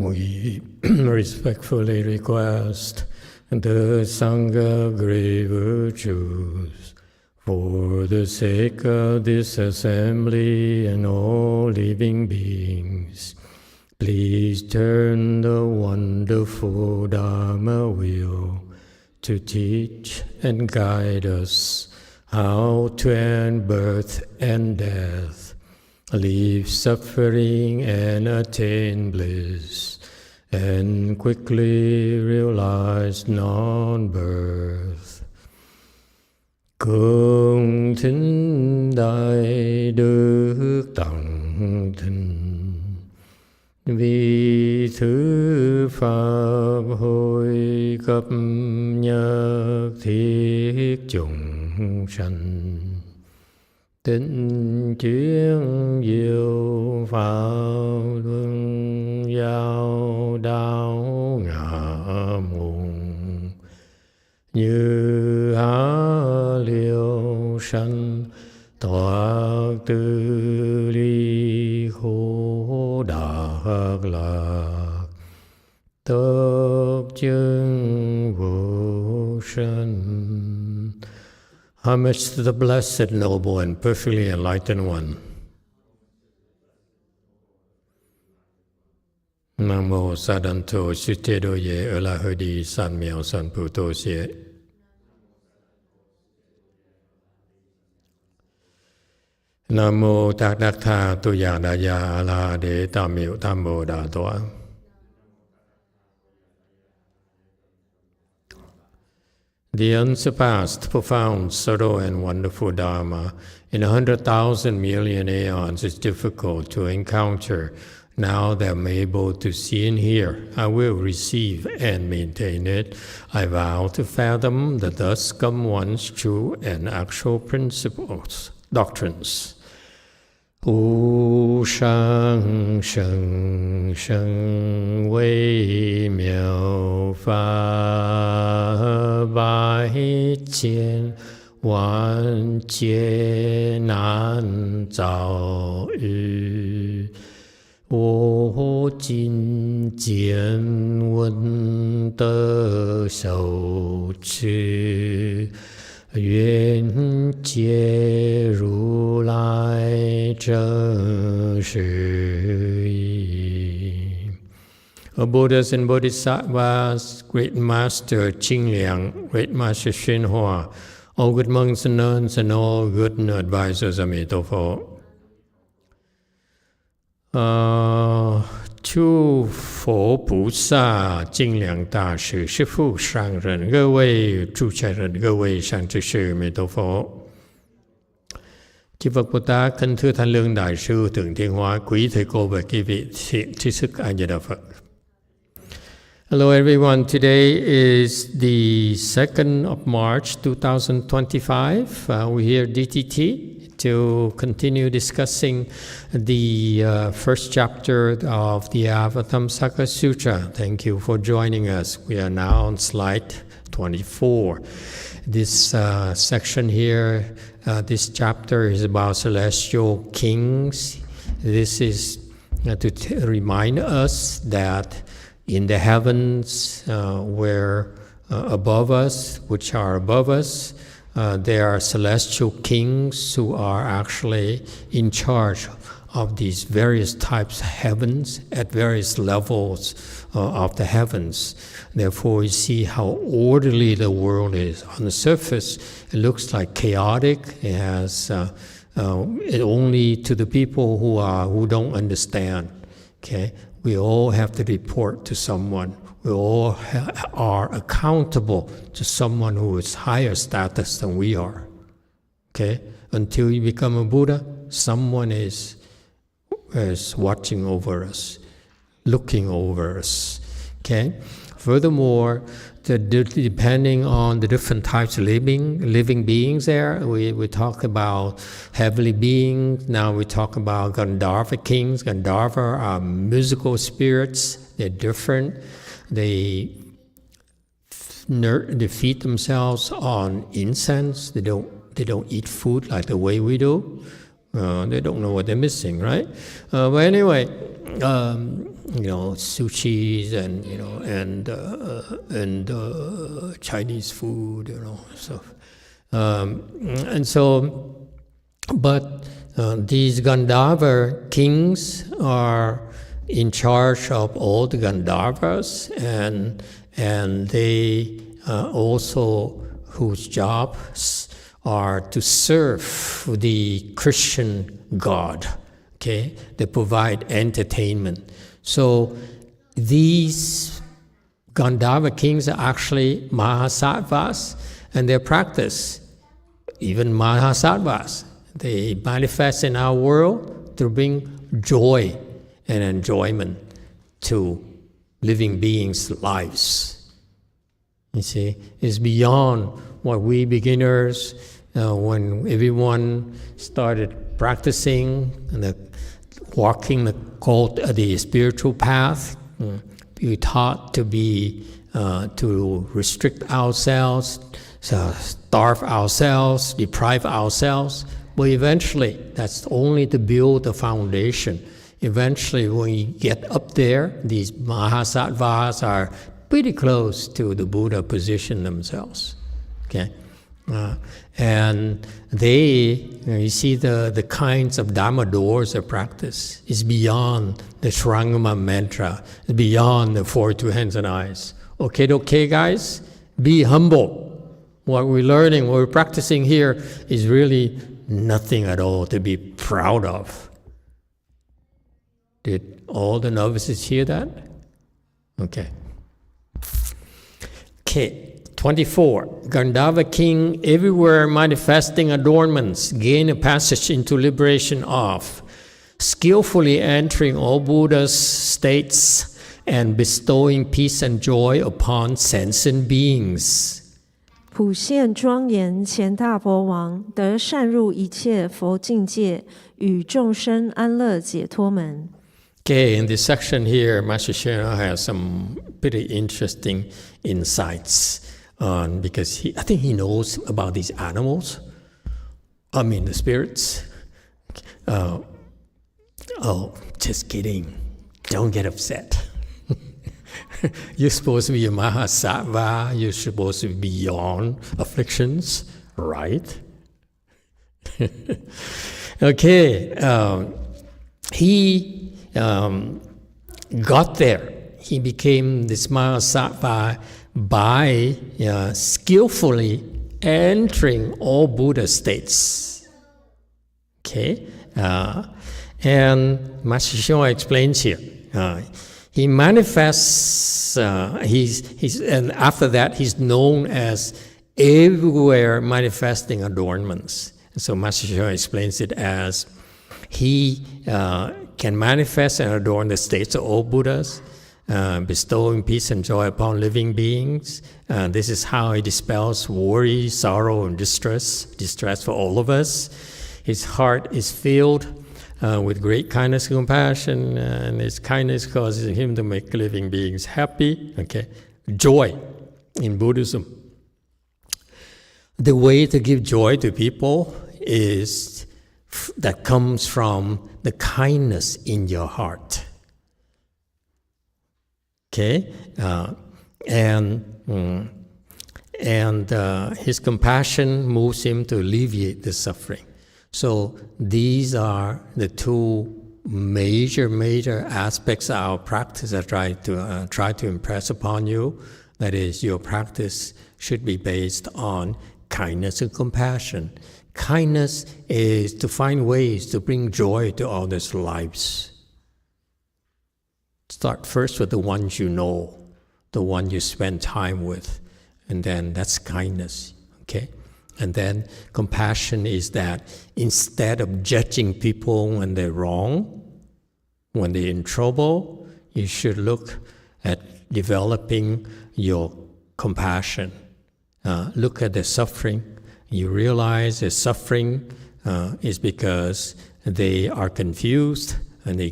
We respectfully request the Sangha great virtues for the sake of this assembly and all living beings. Please turn the wonderful Dharma wheel to teach and guide us how to end birth and death, leave suffering and attain bliss, and quickly realize non-birth. Cung thính đại đức tặng thinh, vì thứ Pháp hội cấp nhất thiết chúng sanh. Tịnh chuyên diệu pháp luân giao đạo ngã mùng, như há liêu sanh thoát tư ly khổ đắc lạc, tất chứng vô sanh. Homage to the Blessed, Noble, and Perfectly Enlightened One. Nam mô Sa Đan Tô Sư Tê Đô Ye Ơ La Hơ Đi San Miao San Pu Tô Xie. Nam mô Tát Đắc Tha Tu Ya Đa Ya A La Đế Tam Miệu Tam Bồ Đà Tọa. The unsurpassed, profound, subtle, and wonderful Dharma in 100,000 million aeons is difficult to encounter. Now that I'm able to see and hear, I will receive and maintain it. I vow to fathom the thus come one's true and actual principles, doctrines. Wu shang sheng sheng wei miao fa bai jian wan jie nan zao yu. Wo jin jian wen de shou qi, yuan jie ru lai zheng shi yi. O Buddhas and Bodhisattvas, Great Master Qingliang, Great Master YongHua, all good monks and nuns, and all good advisors of Emitofuo. 诸佛菩萨、精良大师、师父上人、各位主持人、各位上智sư Emitofuo. Chư Phật Bồ Tát, kính thưa Thanh Lương Đại sư Thượng Thiên Hóa, quý thầy cô và quý vị thiện tri thức A Di Đà Phật. Hello everyone, today is the 2nd of March 2025. We're here DTT to continue discussing the first chapter of the Avatamsaka Sutra. Thank you for joining us. We are now on slide 24. This section here, this chapter is about celestial kings. This is to remind us that in the heavens, where above us, which are above us, there are celestial kings who are actually in charge of these various types of heavens at various levels of the heavens. Therefore, we see how orderly the world is. On the surface, it looks like chaotic. It has only to the people who don't understand. Okay, we all have to report to someone. We all are accountable to someone who is higher status than we are. Okay? Until you become a Buddha, someone is watching over us, looking over us. Okay? Furthermore, depending on the different types of living beings there, we talk about heavenly beings. Now we talk about Gandharva kings. Gandharva are musical spirits. They're different. They feed themselves on incense. They don't eat food like the way we do. They don't know what they're missing, right? But anyway, sushis and Chinese food, stuff. But these Gandharva kings are in charge of all the Gandharvas, and they also whose jobs are to serve the Christian God. Okay, they provide entertainment. So these Gandharva kings are actually Mahasattvas, and their practice, even Mahasattvas, they manifest in our world to bring joy and enjoyment to living beings' lives. You see, it's beyond what we beginners, when everyone started practicing and walking the spiritual path, we taught to restrict ourselves, starve ourselves, deprive ourselves. But eventually, that's only to build the foundation. Eventually, when you get up there, these Mahasattvas are pretty close to the Buddha position themselves. Okay, and they, you see the kinds of Dharma doors of practice is beyond the Shrangama mantra, beyond the 42 hands and eyes. Okay, guys, be humble. What we're learning, what we're practicing here is really nothing at all to be proud of. Did all the novices hear that? Okay. 24. Gandharva king everywhere manifesting adornments gain a passage into liberation of, skillfully entering all Buddha's states and bestowing peace and joy upon sentient beings. 普现庄严前大佛王，得善入一切佛境界，与众生安乐解脱门。 Okay, in this section here, Master Shena has some pretty interesting insights because I think he knows about these animals. I mean, the spirits. Just kidding. Don't get upset. You're supposed to be a Mahasattva. You're supposed to be beyond afflictions, right? Okay. He got there. He became this Mahasattva by skillfully entering all Buddha states. Okay? And Master Shua explains here. He manifests, and after that, he's known as everywhere manifesting adornments. So Master Shua explains it as he can manifest and adorn the states of all Buddhas, bestowing peace and joy upon living beings. This is how he dispels worry, sorrow, and distress for all of us. His heart is filled with great kindness and compassion, and his kindness causes him to make living beings happy. Okay, joy in Buddhism. The way to give joy to people is that comes from the kindness in your heart. Okay, and his compassion moves him to alleviate the suffering. So these are the two major aspects of our practice I try to impress upon you. That is, your practice should be based on kindness and compassion. Kindness is to find ways to bring joy to others' lives. Start first with the ones you know, the one you spend time with, and then that's kindness, okay? And then compassion is that instead of judging people when they're wrong, when they're in trouble, you should look at developing your compassion. Look at their suffering. You realize their suffering is because they are confused and they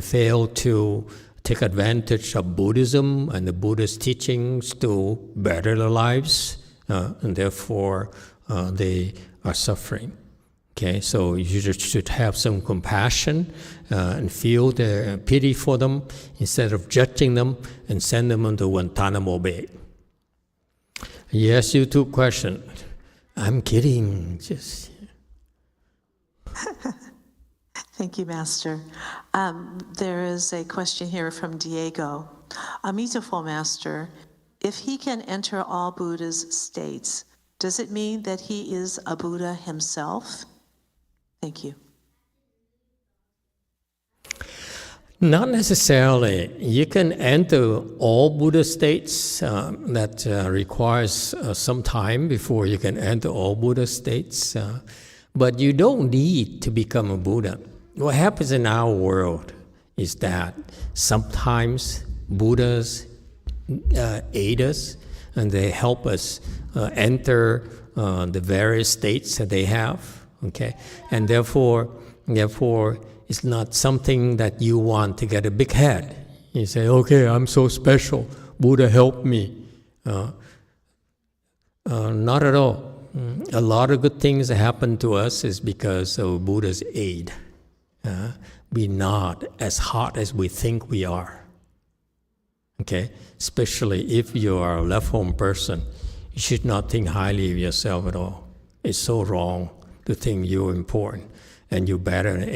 fail to take advantage of Buddhism and the Buddhist teachings to better their lives, and therefore they are suffering. Okay, so you just should have some compassion and feel the pity for them instead of judging them and send them into Guantanamo Bay. Yes, you two question. I'm kidding. Just. Thank you, Master. There is a question here from Diego. Emitofuo, Master, if he can enter all Buddha's states, does it mean that he is a Buddha himself? Thank you. Not necessarily. You can enter all Buddha states. That requires some time before you can enter all Buddha states. But you don't need to become a Buddha. What happens in our world is that sometimes Buddhas aid us and they help us enter the various states that they have. Okay, and therefore, it's not something that you want to get a big head. You say, okay, I'm so special. Buddha help me. Not at all. A lot of good things that happen to us is because of Buddha's aid. We're not as hot as we think we are. Okay, especially if you are a left-home person, you should not think highly of yourself at all. It's so wrong to think you're important and you're better than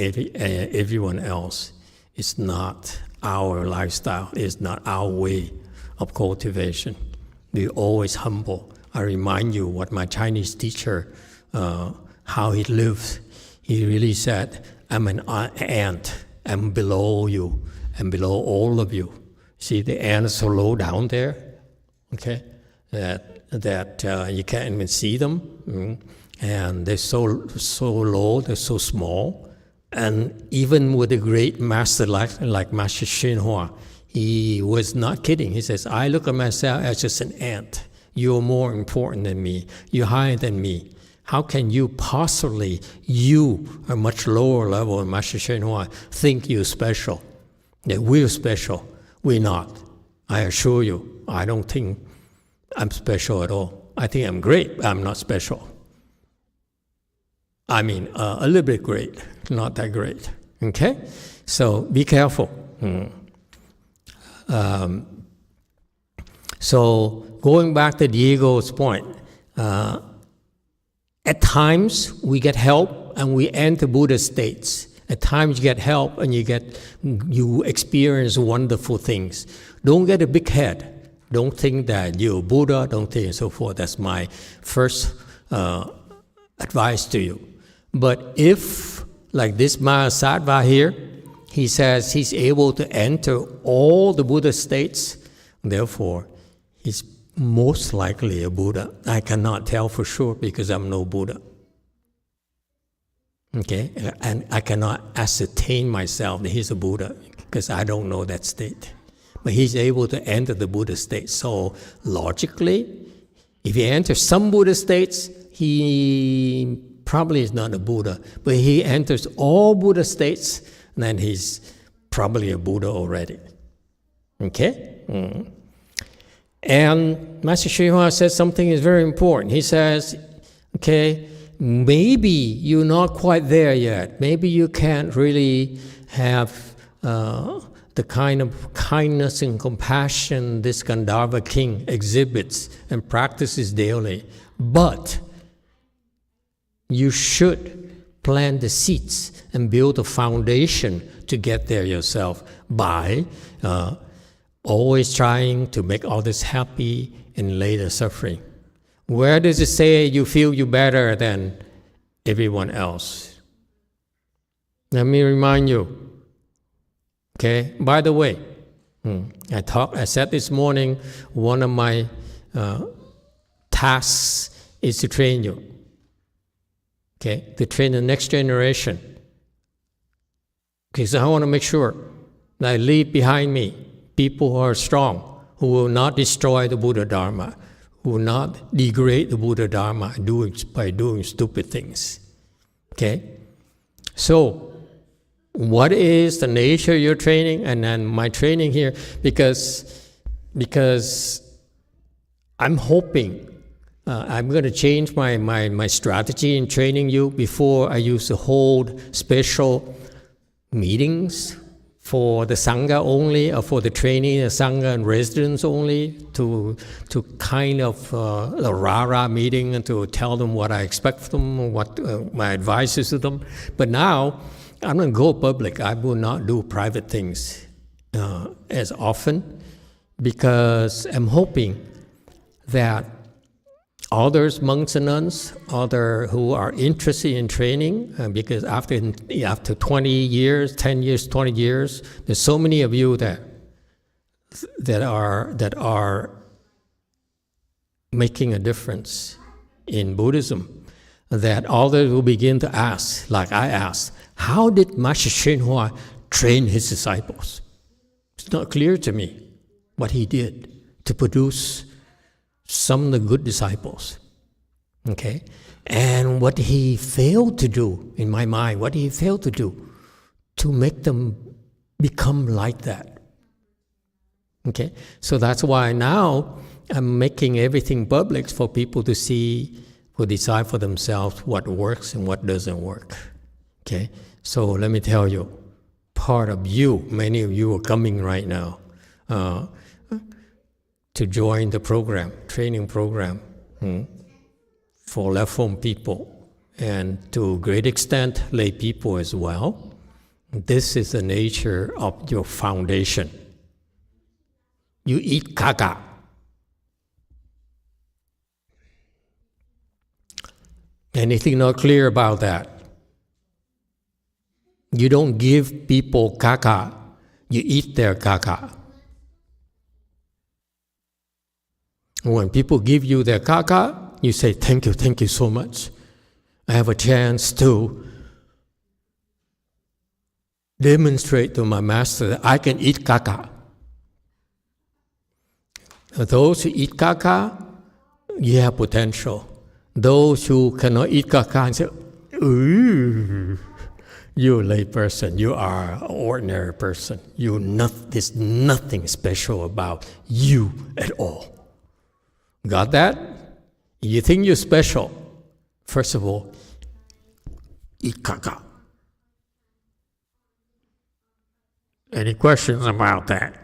everyone else. It's not our lifestyle. It's not our way of cultivation. We're always humble. I remind you what my Chinese teacher, how he lived. He really said, I'm an ant. I'm below you. I'm below all of you. See the ants so low down there, okay? That you can't even see them. And they're so low, they're so small. And even with a great master like Master YongHua, he was not kidding. He says, I look at myself as just an ant. You're more important than me. You're higher than me. How can you possibly, you, a much lower level than Master YongHua, think you're special? That we're special. We're not. I assure you, I don't think I'm special at all. I think I'm great, but I'm not special. I mean, a little bit great, not that great. Okay? So be careful. So going back to Diego's point, at times we get help and we enter Buddha states. At times you get help and you experience wonderful things. Don't get a big head. Don't think that you're Buddha. Don't think and so forth. That's my first advice to you. But if, like this Mahasattva here, he says he's able to enter all the Buddha states, therefore he's most likely a Buddha. I cannot tell for sure because I'm no Buddha. Okay, and I cannot ascertain myself that he's a Buddha because I don't know that state. But he's able to enter the Buddha state. So logically, if he enters some Buddha states, he probably is not a Buddha. But he enters all Buddha states, then he's probably a Buddha already. Okay? And Master YongHua says something is very important. He says, okay, maybe you're not quite there yet. Maybe you can't really have the kind of kindness and compassion this Gandharva king exhibits and practices daily. But you should plant the seeds and build a foundation to get there yourself by always trying to make others happy and lay the suffering. Where does it say you feel you're better than everyone else? Let me remind you. Okay, by the way, I said this morning, one of my tasks is to train you. Okay, to train the next generation. Because I want to make sure that I leave behind me people who are strong, who will not destroy the Buddha Dharma, who will not degrade the Buddha Dharma by doing stupid things. Okay? So, what is the nature of your training? And then my training here, because I'm hoping I'm going to change my strategy in training you. Before, I used to hold special meetings for the Sangha only, or for the training, the Sangha and residents only, to kind of a rah-rah meeting and to tell them what I expect from them, what my advice is to them. But now, I'm going to go public. I will not do private things as often, because I'm hoping that others, monks and nuns, other who are interested in training, because after 20 years, 10 years, 20 years, there's so many of you that are making a difference in Buddhism, that others will begin to ask, like I asked, how did Master YongHua train his disciples? It's not clear to me what he did to produce some of the good disciples, okay? And what he failed to do, in my mind, what he failed to do to make them become like that, okay? So that's why now I'm making everything public for people to see, to decide for themselves what works and what doesn't work, okay? So let me tell you, part of you, many of you are coming right now, to join the program, training program for left-home people, and to a great extent, lay people as well. This is the nature of your foundation. You eat caca. Anything not clear about that? You don't give people caca, you eat their caca. When people give you their caca, you say, thank you so much. I have a chance to demonstrate to my master that I can eat caca. Those who eat caca, you have potential. Those who cannot eat caca and say, ooh, you're a lay person, you are an ordinary person. There's nothing special about you at all. Got that? You think you're special? First of all, eat caca. Any questions about that?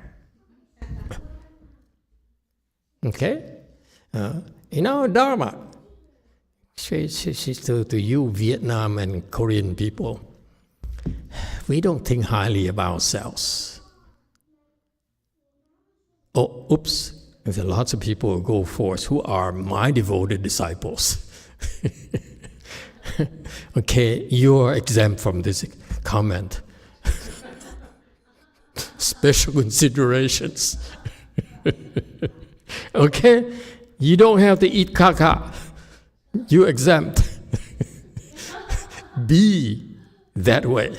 Okay? Dharma. To you, Vietnam and Korean people, we don't think highly about ourselves. Oh, oops. There are lots of people who go forth who are my devoted disciples. Okay, you are exempt from this comment. Special considerations. Okay, you don't have to eat caca. You exempt. Be that way.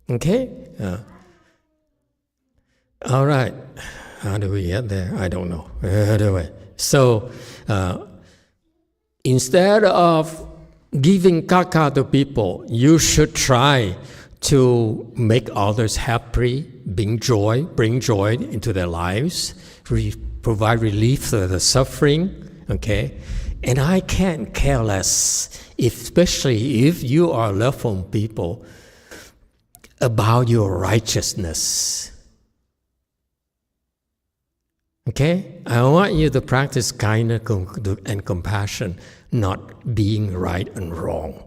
Okay. All right, how do we get there? I don't know. Anyway, so instead of giving caca to people, you should try to make others happy, bring joy into their lives, provide relief to the suffering, okay? And I can't care less, especially if you are left-home people, about your righteousness. Okay? I want you to practice kindness and compassion, not being right and wrong.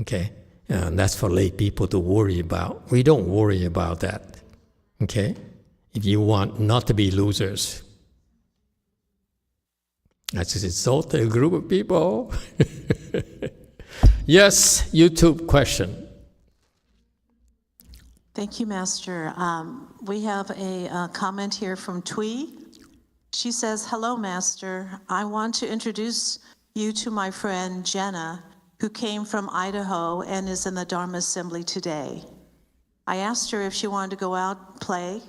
Okay? And that's for lay people to worry about. We don't worry about that. Okay? If you want not to be losers. I just insulted a group of people. Yes, YouTube question. Thank you, Master. We have a comment here from Twee. She says, hello, Master. I want to introduce you to my friend Jenna, who came from Idaho and is in the Dharma Assembly today. I asked her if she wanted to go out and play,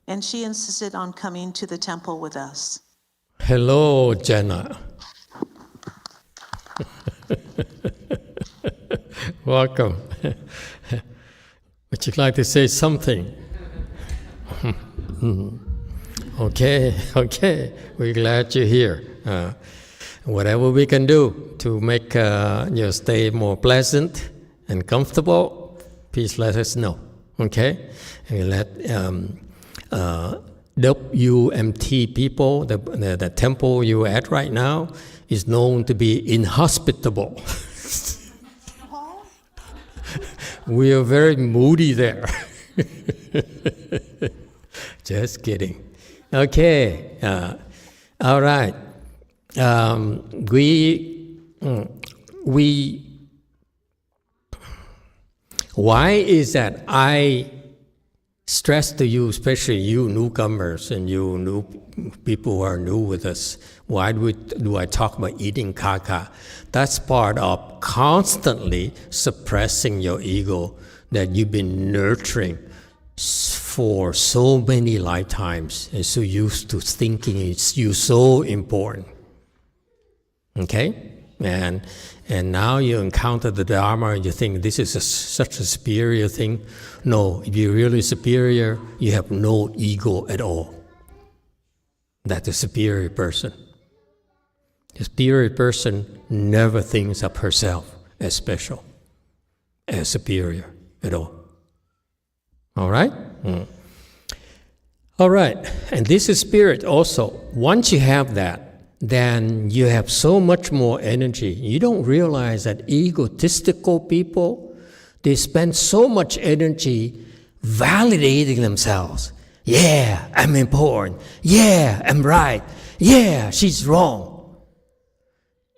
and she insisted on coming to the temple with us. Hello, Jenna. Welcome. Would you like to say something? Okay, okay. We're glad you're here. Whatever we can do to make your stay more pleasant and comfortable, please let us know. Okay? And let WMT people, the temple you're at right now, is known to be inhospitable. We are very moody there. Just kidding. Okay. All right. Why is that I stress to you, especially you newcomers and you new people who are new with us, why do I talk about eating caca? That's part of constantly suppressing your ego that you've been nurturing for so many lifetimes and so used to thinking it's you so important. Okay? And now you encounter the Dharma and you think this is such a superior thing. No, if you're really superior, you have no ego at all. That's a superior person. A superior person never thinks of herself as special, as superior at all. All right? All right. And this is spirit also. Once you have that, then you have so much more energy. You don't realize that egotistical people, they spend so much energy validating themselves. Yeah, I'm important. Yeah, I'm right. Yeah, she's wrong.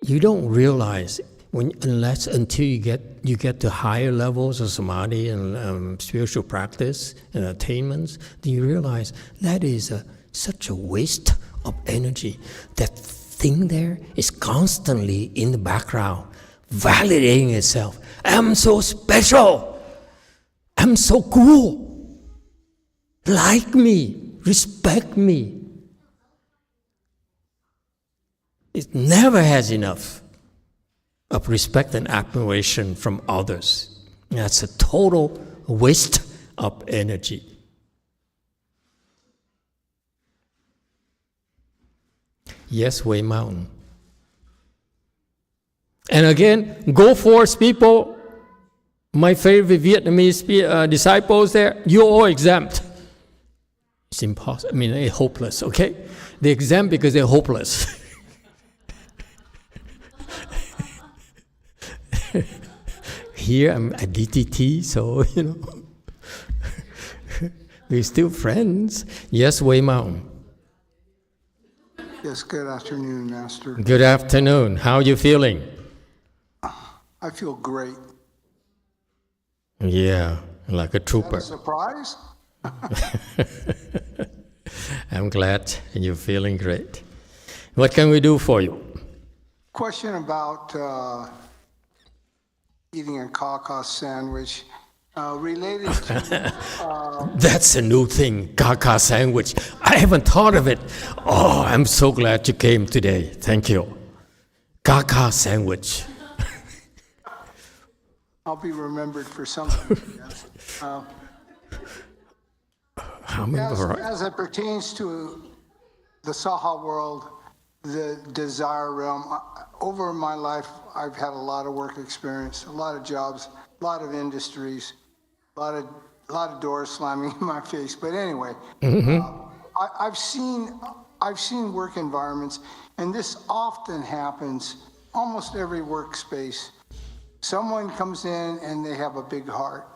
You don't realize until you get to higher levels of samadhi and spiritual practice and attainments, then you realize that is such a waste of energy. That thing there is constantly in the background, validating itself. I'm so special. I'm so cool. Like me, respect me. It never has enough of respect and admiration from others. That's a total waste of energy. Yes, Way Mountain. And again, go forth, people. My favorite Vietnamese disciples there, you're all exempt. It's impossible. I mean, they're hopeless, okay? They're exempt because they're hopeless. Here I'm a DTT, so, we're still friends. Yes, Way Mountain. Yes, good afternoon, Master. Good afternoon. How are you feeling? I feel great. Yeah, like a trooper. Is that a surprise? I'm glad you're feeling great. What can we do for you? Question about eating a caca sandwich. Related to... That's a new thing, caca sandwich. I haven't thought of it. Oh, I'm so glad you came today. Thank you. Caca sandwich. I'll be remembered for something. As it pertains to the Saha world, the desire realm, over my life, I've had a lot of work experience, a lot of jobs, a lot of industries, a lot of doors slamming in my face. But anyway, I've seen work environments, and this often happens almost every workspace. Someone comes in and they have a big heart,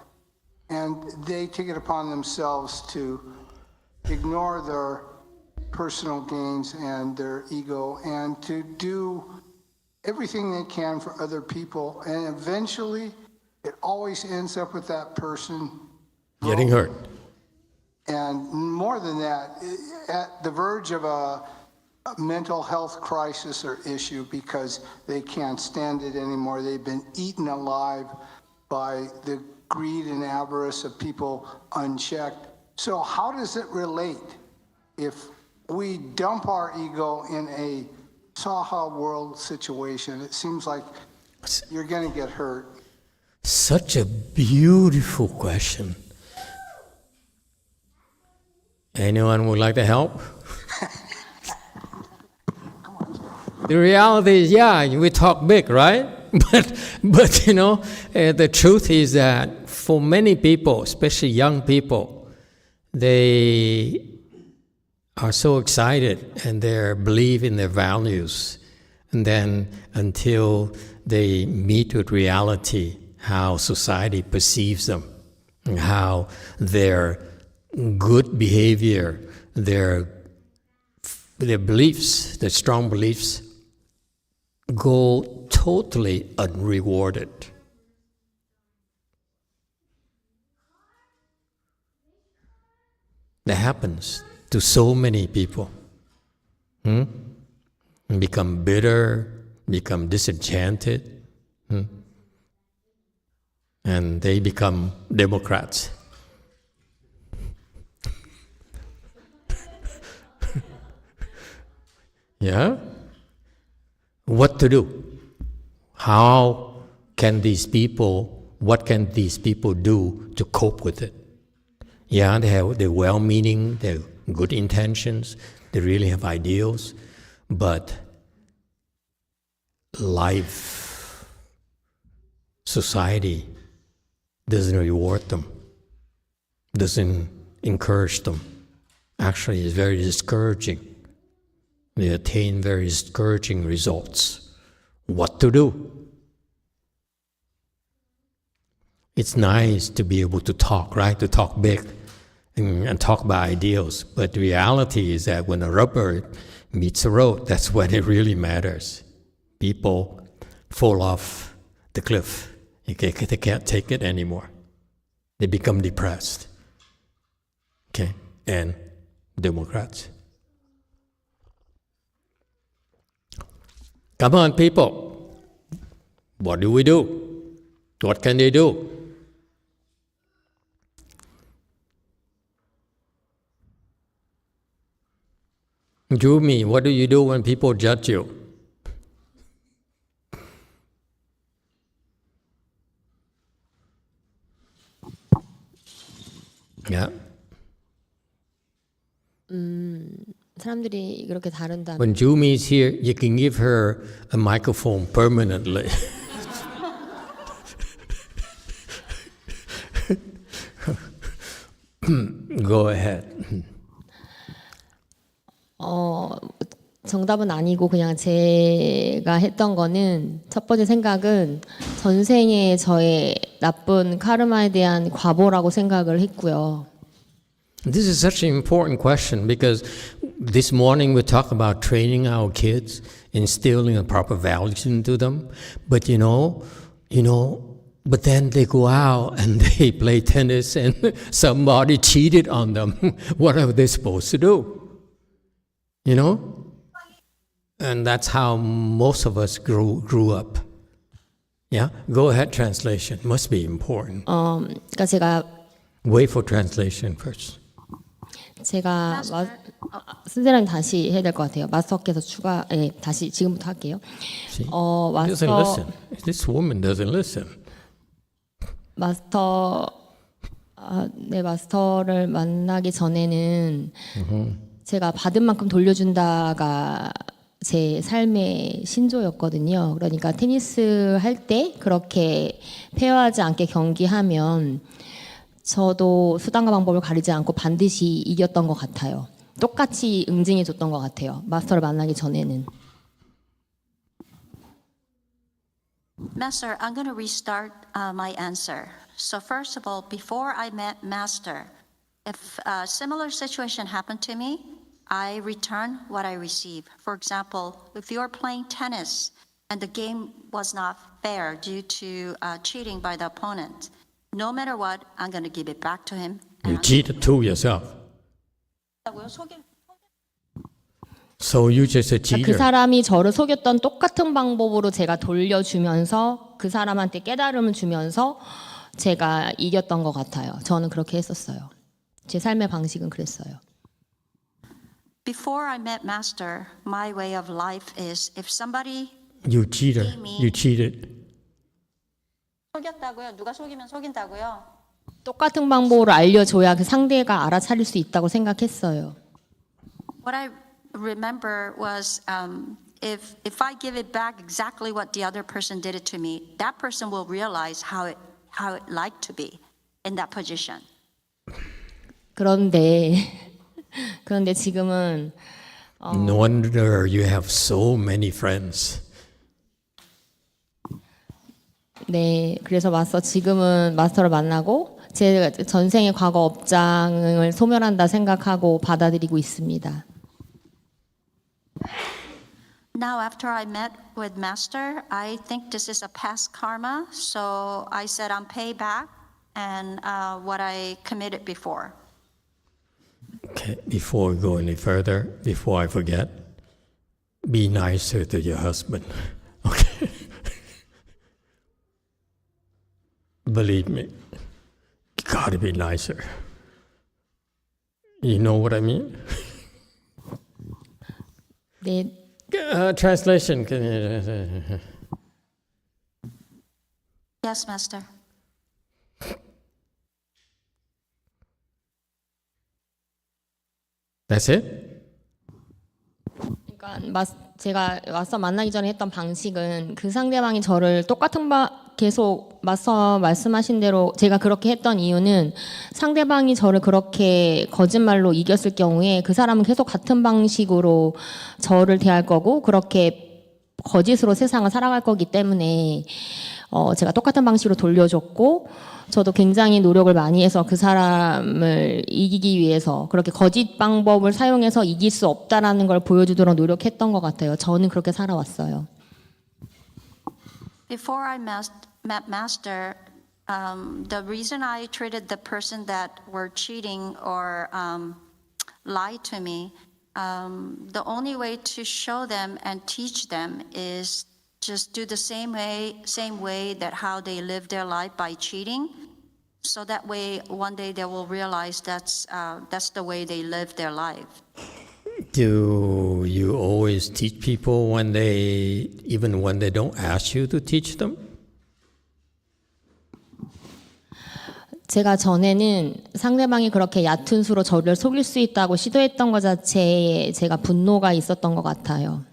and they take it upon themselves to ignore their personal gains and their ego and to do everything they can for other people. And eventually, it always ends up with that person getting hurt. And more than that, at the verge of a mental health crisis or issue because they can't stand it anymore. They've been eaten alive by the greed and avarice of people unchecked. So how does it relate if we dump our ego in a Saha world situation? It seems like you're going to get hurt. Such a beautiful question. Anyone would like to help? The reality is, yeah, we talk big, right? But you know, the truth is that for many people, especially young people, they are so excited and they believe in their values. And then until they meet with reality, how society perceives them, and how their good behavior, their beliefs, their strong beliefs, go totally unrewarded. That happens to so many people. Become bitter, become disenchanted, and they become Democrats. Yeah? What to do? How can these people, what can these people do to cope with it? Yeah, they have their well-meaning, their good intentions, they really have ideals, but life, society doesn't reward them, doesn't encourage them. Actually, it's very discouraging. They attain very discouraging results. What to do? It's nice to be able to talk, right? To talk big and talk about ideals. But the reality is that when a rubber meets the road, that's when it really matters. People fall off the cliff. They can't take it anymore. They become depressed. Okay? And Democrats. Come on, people. What do we do? What can they do? Jumi, what do you do when people judge you? Yeah. 사람들이 그렇게 다른다. When Jumi is here, you can give her a microphone permanently. Go ahead. 정답은 아니고 그냥 제가 했던 거는 첫 번째 생각은 전생에 저의 나쁜 카르마에 대한 과보라고 생각을 했고요. This is such an important question because this morning we talk about training our kids, instilling a proper values into them. But but then they go out and they play tennis and somebody cheated on them. What are they supposed to do? You know? And that's how most of us grew up. Yeah? Go ahead, translation. Must be important. 그러니까 제가 Wait for translation first. 선생님 다시 해야 될 것 같아요. 마스터께서 다시 지금부터 할게요. Doesn't listen. This woman doesn't listen. 마스터를 만나기 전에는 제가 받은 만큼 돌려준다가 제 삶의 신조였거든요. 그러니까 테니스 할 때 그렇게 페어하지 않게 경기하면 저도 수단과 방법을 가리지 않고 반드시 이겼던 것 같아요. 똑같이 응징해 줬던 것 같아요. 마스터를 만나기 전에는. Master, I'm going to restart my answer. So first of all, before I met Master, if a similar situation happened to me, I return what I receive. For example, if you're playing tennis and the game was not fair due to cheating by the opponent, no matter what, I'm going to give it back to him. You cheated too yourself. So you just a cheater. 그 사람이 저를 속였던 똑같은 방법으로 제가 돌려주면서 그 사람한테 깨달음을 주면서 제가 이겼던 것 같아요. 저는 그렇게 했었어요. 제 삶의 방식은 그랬어요. Before I met Master, my way of life is if somebody You cheater. You cheated. 속였다고요? 누가 속이면 속인다고요? 똑같은 방법으로 알려줘야 그 상대가 알아차릴 수 있다고 생각했어요. What I remember was if I give it back exactly what the other person did it to me, that person will realize how it like to be in that position. 그런데 지금은 No wonder you have so many friends. 네, 그래서 지금은 마스터를 만나고 제 전생의 과거 업장을 소멸한다 생각하고 받아들이고 있습니다. Now, after I met with Master, I think this is a past karma, so I said I'm pay back and what I committed before. Okay, before we go any further, before I forget, be nicer to your husband. Okay? Believe me, you gotta be nicer. You know what I mean? 네, Translation. Yes, Master. That's it? 그러니까 제가 마스터 만나기 전에 했던 방식은 그 상대방이 저를 계속 마스터 말씀하신 대로 제가 그렇게 했던 이유는 상대방이 저를 그렇게 거짓말로 이겼을 경우에 그 사람은 계속 같은 방식으로 저를 대할 거고 그렇게 거짓으로 세상을 살아갈 거기 때문에 제가 똑같은 방식으로 돌려줬고 저도 굉장히 노력을 많이 해서 그 사람을 이기기 위해서 그렇게 거짓 방법을 사용해서 이길 수 없다라는 걸 보여주도록 노력했던 것 같아요. 저는 그렇게 살아왔어요. Before I met Master, the reason I treated the person that were cheating or lied to me, the only way to show them and teach them is just do the same way that how they live their life by cheating. So that way, one day they will realize that's the way they live their life. Do you always teach people even when they don't ask you to teach them? 제가 전에는 상대방이 그렇게 얕은 수로 저를 속일 수 있다고 시도했던 것 자체에 제가 분노가 있었던 것 같아요.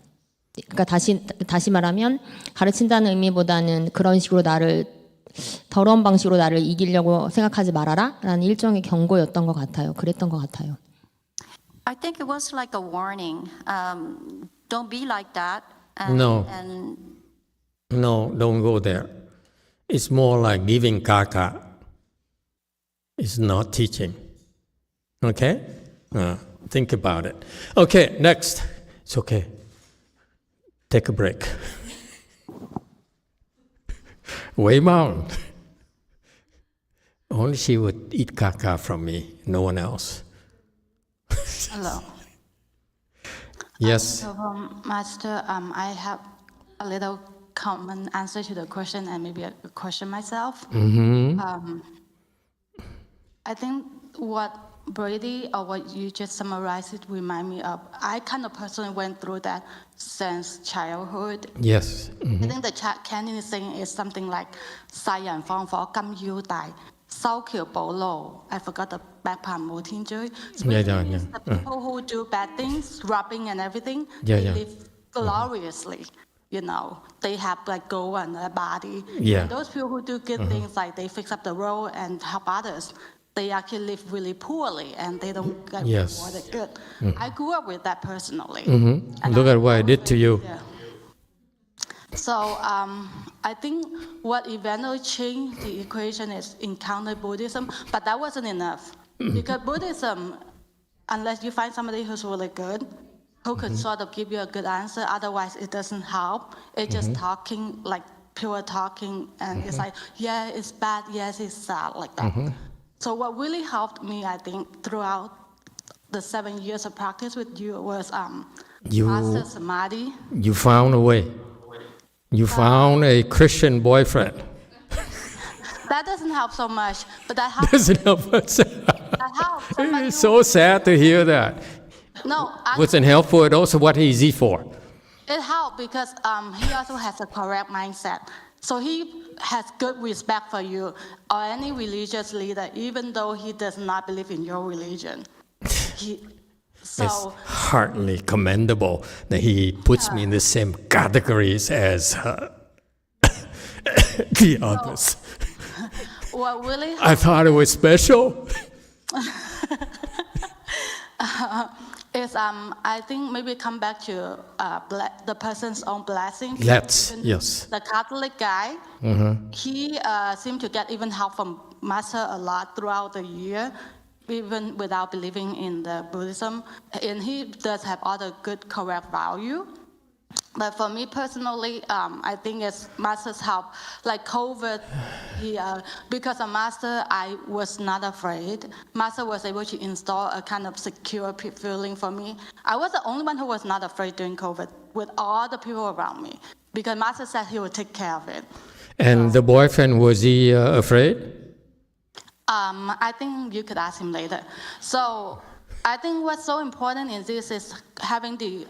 그러니까 다시 말하면 가르친다는 의미보다는 그런 식으로 더러운 방식으로 나를 이기려고 생각하지 말아라 라는 일종의 경고였던 것 같아요. 그랬던 것 같아요. I think it was like a warning. Don't be like that. No, don't go there. It's more like giving caca. It's not teaching. Okay? Think about it. Okay, next. It's okay. Take a break. Wei Mao. Only she would eat caca from me, no one else. Hello. Yes. Master, I have a little common answer to the question and maybe a question myself. Mm-hmm. I think what Brady or what you just summarized it remind me of. I kind of personally went through that since childhood. Yes. Mm-hmm. I think the Cantonese saying is something like 世人放火金腰帶 修橋補路. I forgot the back part. 無天追. The people who do bad things, robbing and everything, they live gloriously. You know, they have like gold on their body. Yeah. And those people who do good things, like they fix up the road and help others, they actually live really poorly and they don't get rewarded good. I grew up with that personally. Mm-hmm. Look at what I did to you. Yeah. So I think what eventually changed the equation is encounter Buddhism, but that wasn't enough. Because Buddhism, unless you find somebody who's really good, who could sort of give you a good answer, otherwise it doesn't help. It's just talking, like pure talking, and it's like, yeah, it's bad, yes, it's sad, like that. So what really helped me, I think, throughout the 7 years of practice with you was Master Samadhi. You found a way. You found a Christian boyfriend. That doesn't help so much, but that helps. Doesn't help us. That helps. It's so sad to hear that. No, Wasn't helpful at all, so what is he for? it helped because he also has a correct mindset. So he has good respect for you or any religious leader, even though he does not believe in your religion. It's So, hardly commendable that he puts me in the same categories as the others. what really I thought it was special. is I think maybe come back to the person's own blessing. Let's, Even yes. The Catholic guy, he seemed to get even help from Master a lot throughout the year, even without believing in the Buddhism. And he does have all the good, correct value. But for me personally, I think it's Master's help. Like COVID, because of Master, I was not afraid. Master was able to install a kind of secure feeling for me. I was the only one who was not afraid during COVID with all the people around me, because Master said he would take care of it. And the boyfriend, was he afraid? I think you could ask him later. So I think what's so important in this is having the,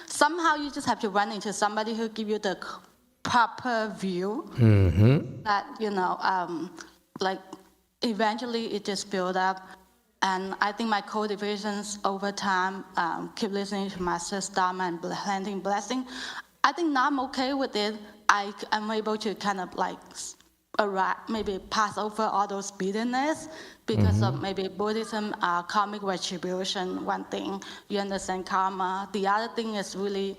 somehow you just have to run into somebody who give you the proper view that, like eventually it just build up. And I think my cultivations over time, keep listening to Master's Dharma and planting blessing. I think now I'm okay with it. I'm able to kind of like maybe pass over all those bitterness because of maybe Buddhism, karmic retribution, one thing, you understand karma. The other thing is really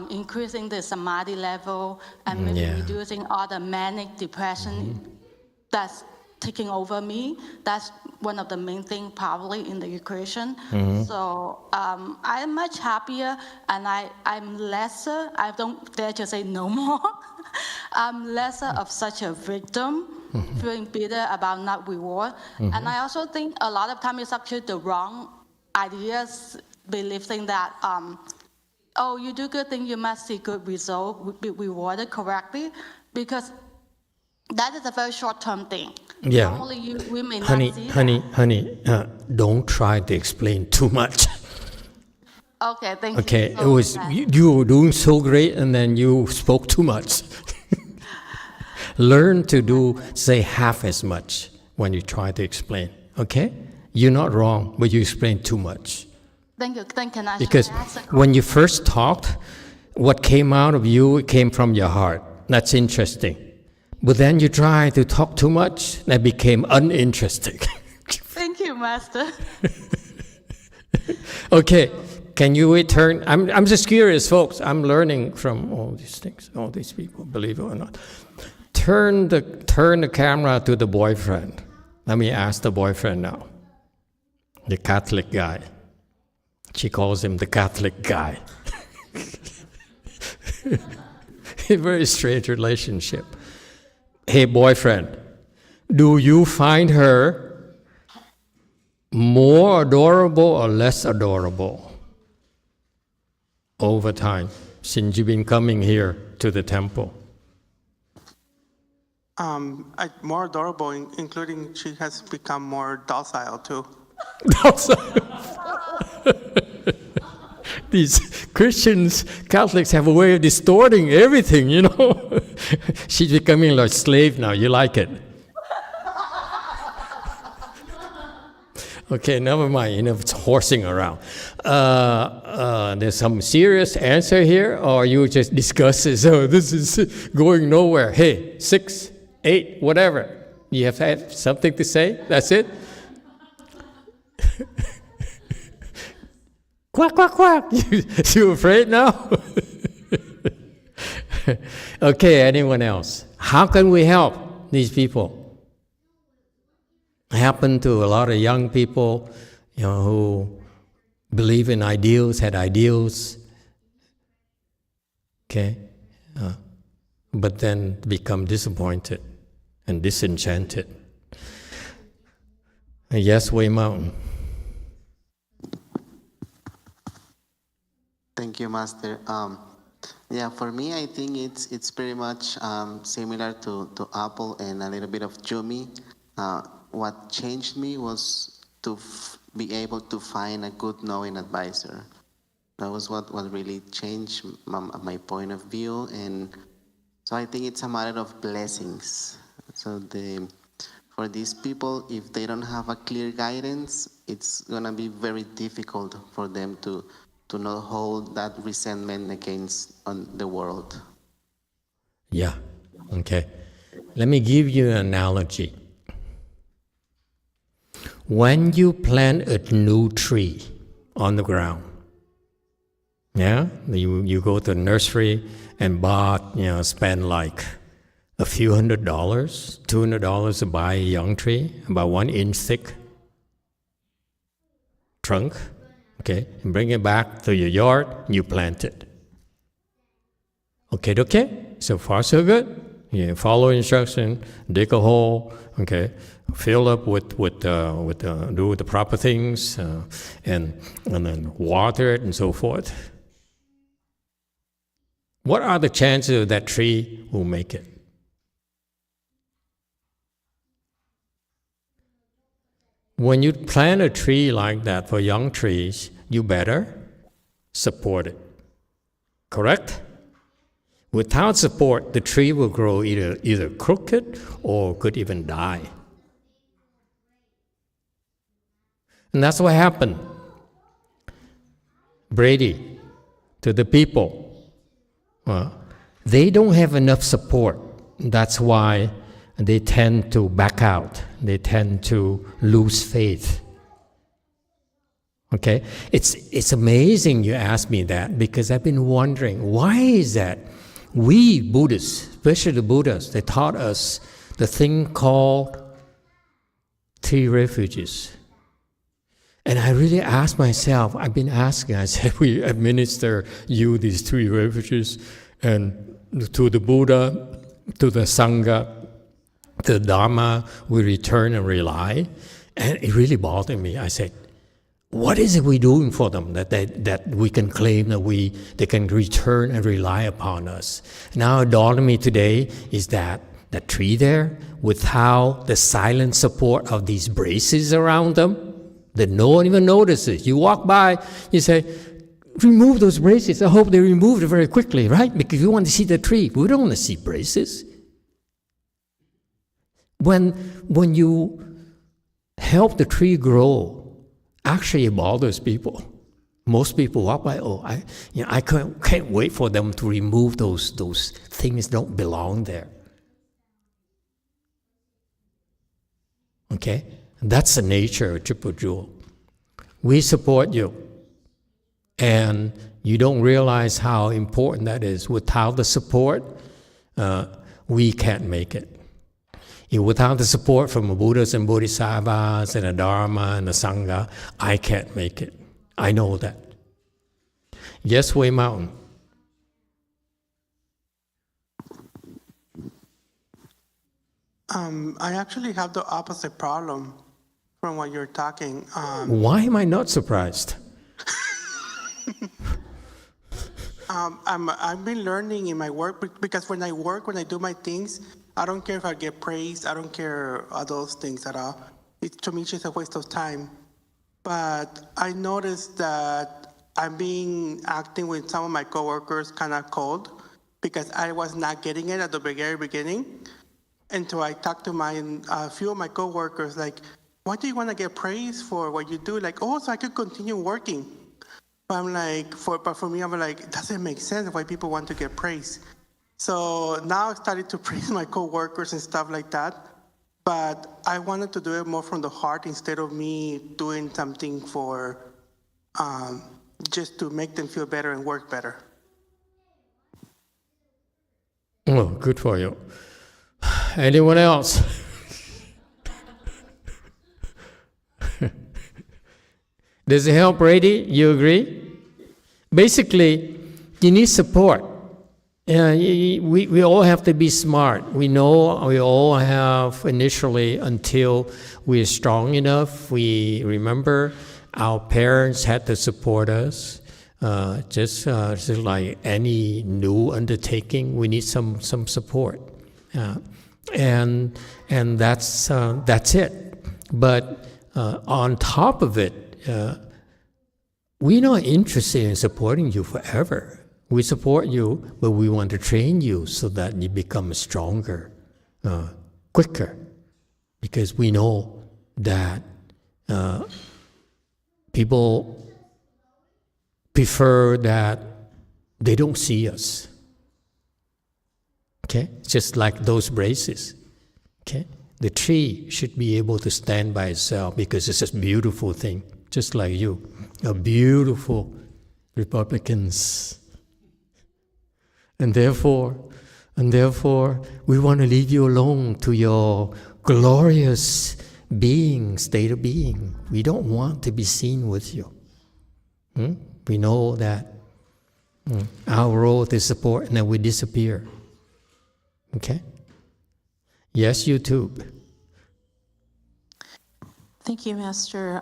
increasing the samadhi level and maybe reducing all the manic depression that's taking over me. That's one of the main things probably in the equation. So I'm much happier and I'm lesser, I don't dare to say no more. I'm lesser of such a victim, feeling bitter about not reward. And I also think a lot of times it's actually the wrong ideas, believing that, you do good thing, you must see good result, be rewarded correctly, because that is a very short-term thing. Yeah. Normally we may not see Honey, don't try to explain too much. Okay, thank you. Okay, So it was you were doing so great, and then you spoke too much. Learn to say half as much when you try to explain. Okay, you're not wrong, but you explain too much. Thank you. Can I Because ask a when you first talked, what came out of you came from your heart. That's interesting. But then you try to talk too much, that became uninteresting. Thank you, Master. Okay, can you return? I'm just curious, folks. I'm learning from all these things, all these people, believe it or not. Turn the camera to the boyfriend. Let me ask the boyfriend now. The Catholic guy. She calls him the Catholic guy. A very strange relationship. Hey, boyfriend, do you find her more adorable or less adorable over time since you've been coming here to the temple? More adorable, including she has become more docile too. These Christians, Catholics have a way of distorting everything, you know. She's becoming like a slave now. You like it? Okay, never mind. It's horsing around. There's some serious answer here, or you just discuss it. So this is going nowhere. Hey, 6, 8, whatever. You have something to say? That's it? Quack, quack, quack. You afraid now? Okay, anyone else? How can we help these people? Happened to a lot of young people, who believe in ideals, had ideals, okay, but then become disappointed and disenchanted. Yes, Wei Mountain. Thank you, Master. For me, I think it's pretty much similar to Apple and a little bit of Jumi. What changed me was to be able to find a good knowing advisor. That was what really changed my point of view, and so I think it's a matter of blessings. So for these people, if they don't have a clear guidance, it's gonna be very difficult for them to not hold that resentment against on the world. Yeah, okay. Let me give you an analogy. When you plant a new tree on the ground, yeah, you go to the nursery and spend like a few $100s, $200 to buy a young tree, about 1 inch thick trunk, okay, and bring it back to your yard, you plant it. Okay, so far so good. You follow instruction, dig a hole, okay, fill up with do the proper things, and then water it and so forth. What are the chances of that tree will make it? When you plant a tree like that for young trees, you better support it. Correct? Without support, the tree will grow either crooked or could even die. And that's what happened, Brady, to the people. They don't have enough support. That's why they tend to back out. They tend to lose faith. Okay? It's amazing you ask me that, because I've been wondering, why is that? We Buddhists, especially the Buddhas, they taught us the thing called 3 refuges. And I really asked myself, I've been asking, I said, we administer you these 3 refuges, and to the Buddha, to the Sangha, to the Dharma, we return and rely. And it really bothered me. I said, what is it we're doing for them that we can claim that they can return and rely upon us? Now it dawned on me today is that tree there, without the silent support of these braces around them, that no one even notices. You walk by, you say, remove those braces. I hope they remove it very quickly, right? Because we want to see the tree. We don't want to see braces. When you help the tree grow, actually it bothers people. Most people walk by, I can't wait for them to remove those things that don't belong there. Okay? That's the nature of Triple Jewel. We support you, and you don't realize how important that is. Without the support, we can't make it. Without the support from the Buddhas and Bodhisattvas and the Dharma and the Sangha, I can't make it. I know that. Yes, Way Mountain. I actually have the opposite problem from what you're talking. Why am I not surprised? I've been learning in my work, because when I do my things, I don't care if I get praised. I don't care those things at all. To me, it's just a waste of time. But I noticed that I'm acting with some of my coworkers kind of cold, because I was not getting it at the very beginning. And so I talked to a few of my coworkers, like, why do you want to get praised for what you do? Like, so I could continue working. But I'm like, but for me, I'm like, it doesn't make sense why people want to get praised. So now I started to praise my coworkers and stuff like that. But I wanted to do it more from the heart instead of me doing something for just to make them feel better and work better. Oh, good for you. Anyone else? Does it help, Brady? You agree? Basically, you need support. We all have to be smart. We know we all have initially, until we're strong enough, we remember our parents had to support us. Just like any new undertaking, we need some support. And that's it. But on top of it, we're not interested in supporting you forever. We support you, but we want to train you so that you become stronger, quicker. because we know that people prefer that they don't see us. Okay? Just like those braces. Okay? The tree should be able to stand by itself because it's a beautiful thing, just like you. A beautiful Republicans. And therefore, we want to leave you alone to your glorious being, state of being. We don't want to be seen with you. We know that our role is support, and then we disappear. Okay? Yes, YouTube. Thank you, Master.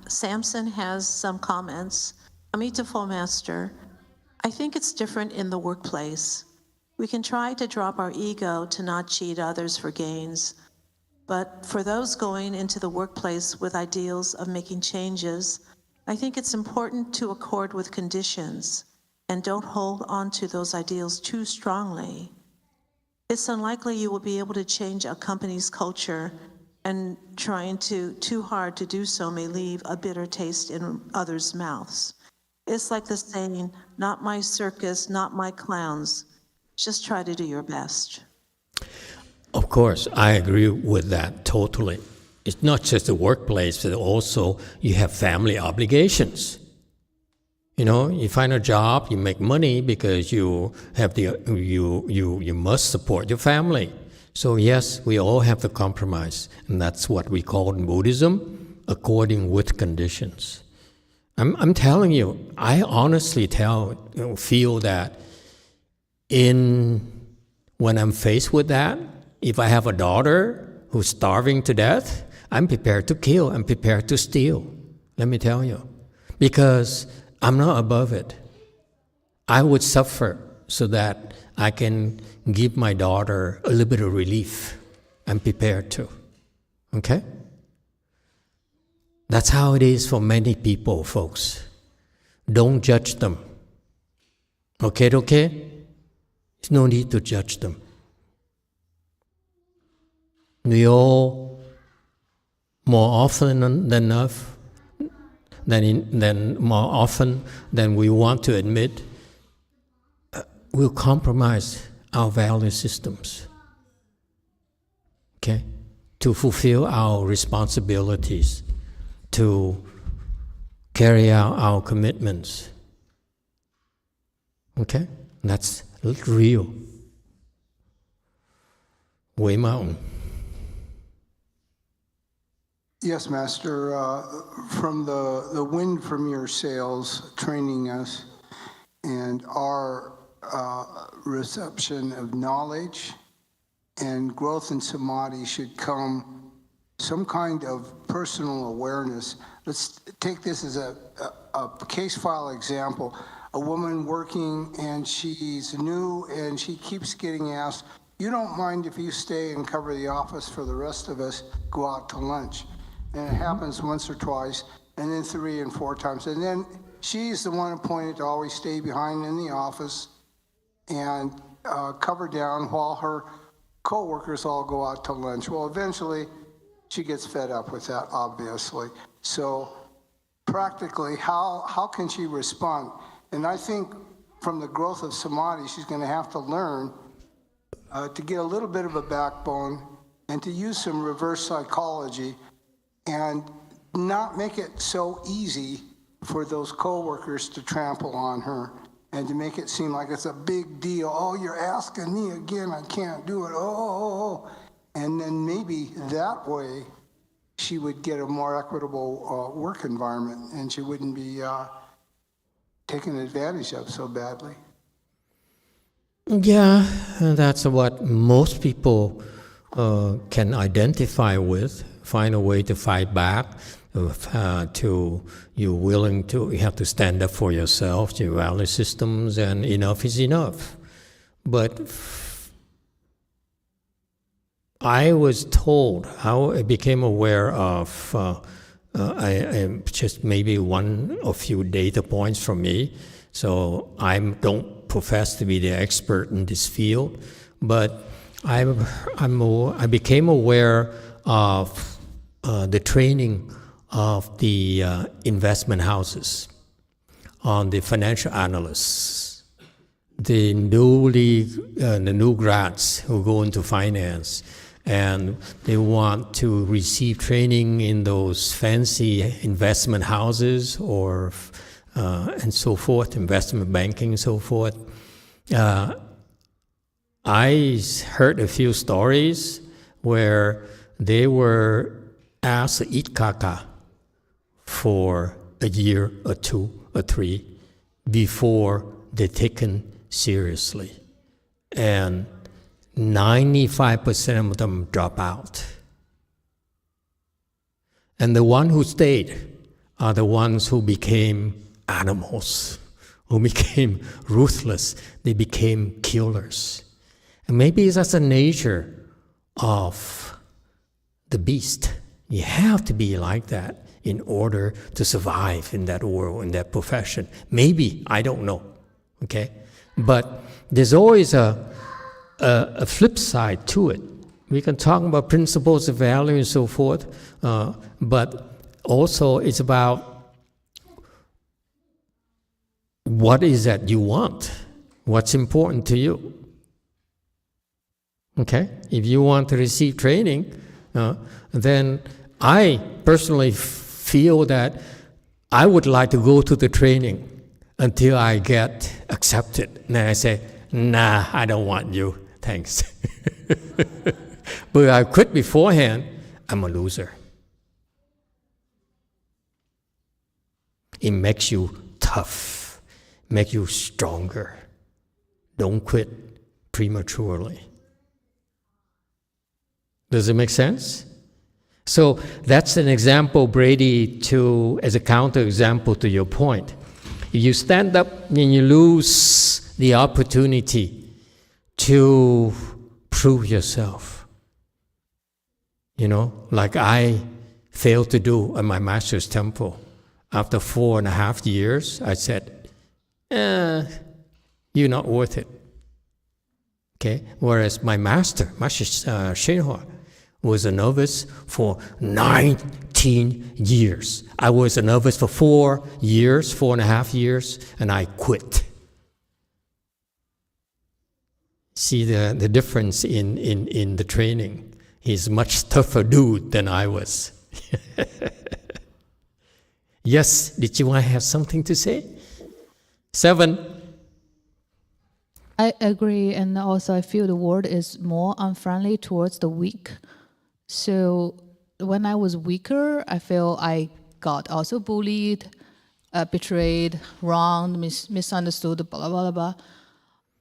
Samson has some comments. Emitofuo, Master, I think it's different in the workplace. We can try to drop our ego to not cheat others for gains. But for those going into the workplace with ideals of making changes, I think it's important to accord with conditions and don't hold on to those ideals too strongly. It's unlikely you will be able to change a company's culture, and trying too hard to do so may leave a bitter taste in others' mouths. It's like the saying, not my circus, not my clowns. Just try to do your best. Of course, I agree with that totally. It's not just the workplace, but also you have family obligations. You know, you find a job, you make money because you have you must support your family. So yes, we all have to compromise, and that's what we call in Buddhism, according with conditions. I'm telling you, I honestly feel that when I'm faced with that, if I have a daughter who's starving to death, I'm prepared to kill, I'm prepared to steal. Let me tell you, because I'm not above it. I would suffer so that I can give my daughter a little bit of relief. I'm prepared to. Okay? That's how it is for many people, folks. Don't judge them. Okay? There's no need to judge them. We all, more often than we want to admit, we'll compromise our value systems, okay, to fulfill our responsibilities, to carry out our commitments. Okay? That's real. Way Mountain. Yes, Master. From the wind from your sails, training us, and our reception of knowledge and growth in samadhi should come some kind of personal awareness. Let's take this as a case file example. A woman working and she's new and she keeps getting asked, you don't mind if you stay and cover the office for the rest of us, go out to lunch. And it happens once or twice, and then 3 and 4 times. And then she's the one appointed to always stay behind in the office and cover down while her co-workers all go out to lunch. Well, eventually, she gets fed up with that, obviously. So practically, how can she respond? And I think from the growth of samadhi, she's going to have to learn to get a little bit of a backbone and to use some reverse psychology and not make it so easy for those coworkers to trample on her and to make it seem like it's a big deal. Oh, you're asking me again, I can't do it. Oh. And then maybe that way she would get a more equitable work environment and she wouldn't be taken advantage of so badly. Yeah, that's what most people can identify with. Find a way to fight back. You have to stand up for yourself, your value systems, and enough is enough. But I was told, how I became aware of, I just maybe one or few data points from me. So I don't profess to be the expert in this field, but I became aware of the training of the investment houses, on the financial analysts, the new grads who go into finance, and they want to receive training in those fancy investment houses or and so forth, investment banking and so forth. I heard a few stories where they were asked to eat caca for a year or 2 or 3 before they're taken seriously. And 95% of them drop out. And the ones who stayed are the ones who became animals, who became ruthless. They became killers. And maybe that's the nature of the beast. You have to be like that in order to survive in that world, in that profession. Maybe, I don't know, okay? But there's always a flip side to it. We can talk about principles of value and so forth, but also it's about what is that you want, what's important to you. Okay? If you want to receive training, then I personally feel that I would like to go to the training until I get accepted. And then I say, nah, I don't want you, thanks. But I quit beforehand, I'm a loser. It makes you tough, makes you stronger. Don't quit prematurely. Does it make sense? So that's an example, Brady, as a counterexample to your point. If you stand up and you lose the opportunity to prove yourself, like I failed to do at my master's temple. After 4.5 years, I said, you're not worth it. Okay? Whereas my master, Master YongHua, was a novice for 19 years. I was a novice for 4.5 years, and I quit. See the difference in the training. He's a much tougher dude than I was. Yes, did you want to have something to say? 7. I agree, and also I feel the world is more unfriendly towards the weak. So when I was weaker, I feel I got also bullied, betrayed, wronged, misunderstood, blah, blah, blah.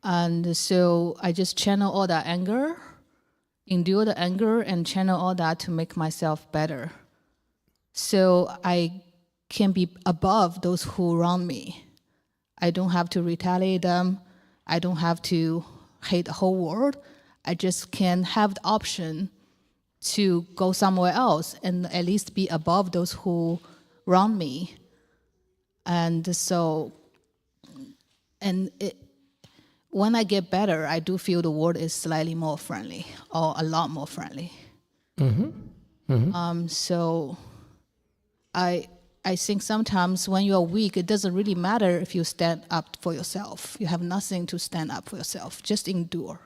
And so I just channel all that anger, endure the anger, and channel all that to make myself better. So I can be above those who wrong me. I don't have to retaliate them. I don't have to hate the whole world. I just can have the option to go somewhere else and at least be above those who wrong me. And so, when I get better, I do feel the world is slightly more friendly, or a lot more friendly. Mm-hmm. Mm-hmm. So I think sometimes when you are weak, it doesn't really matter if you stand up for yourself. You have nothing to stand up for yourself. Just endure.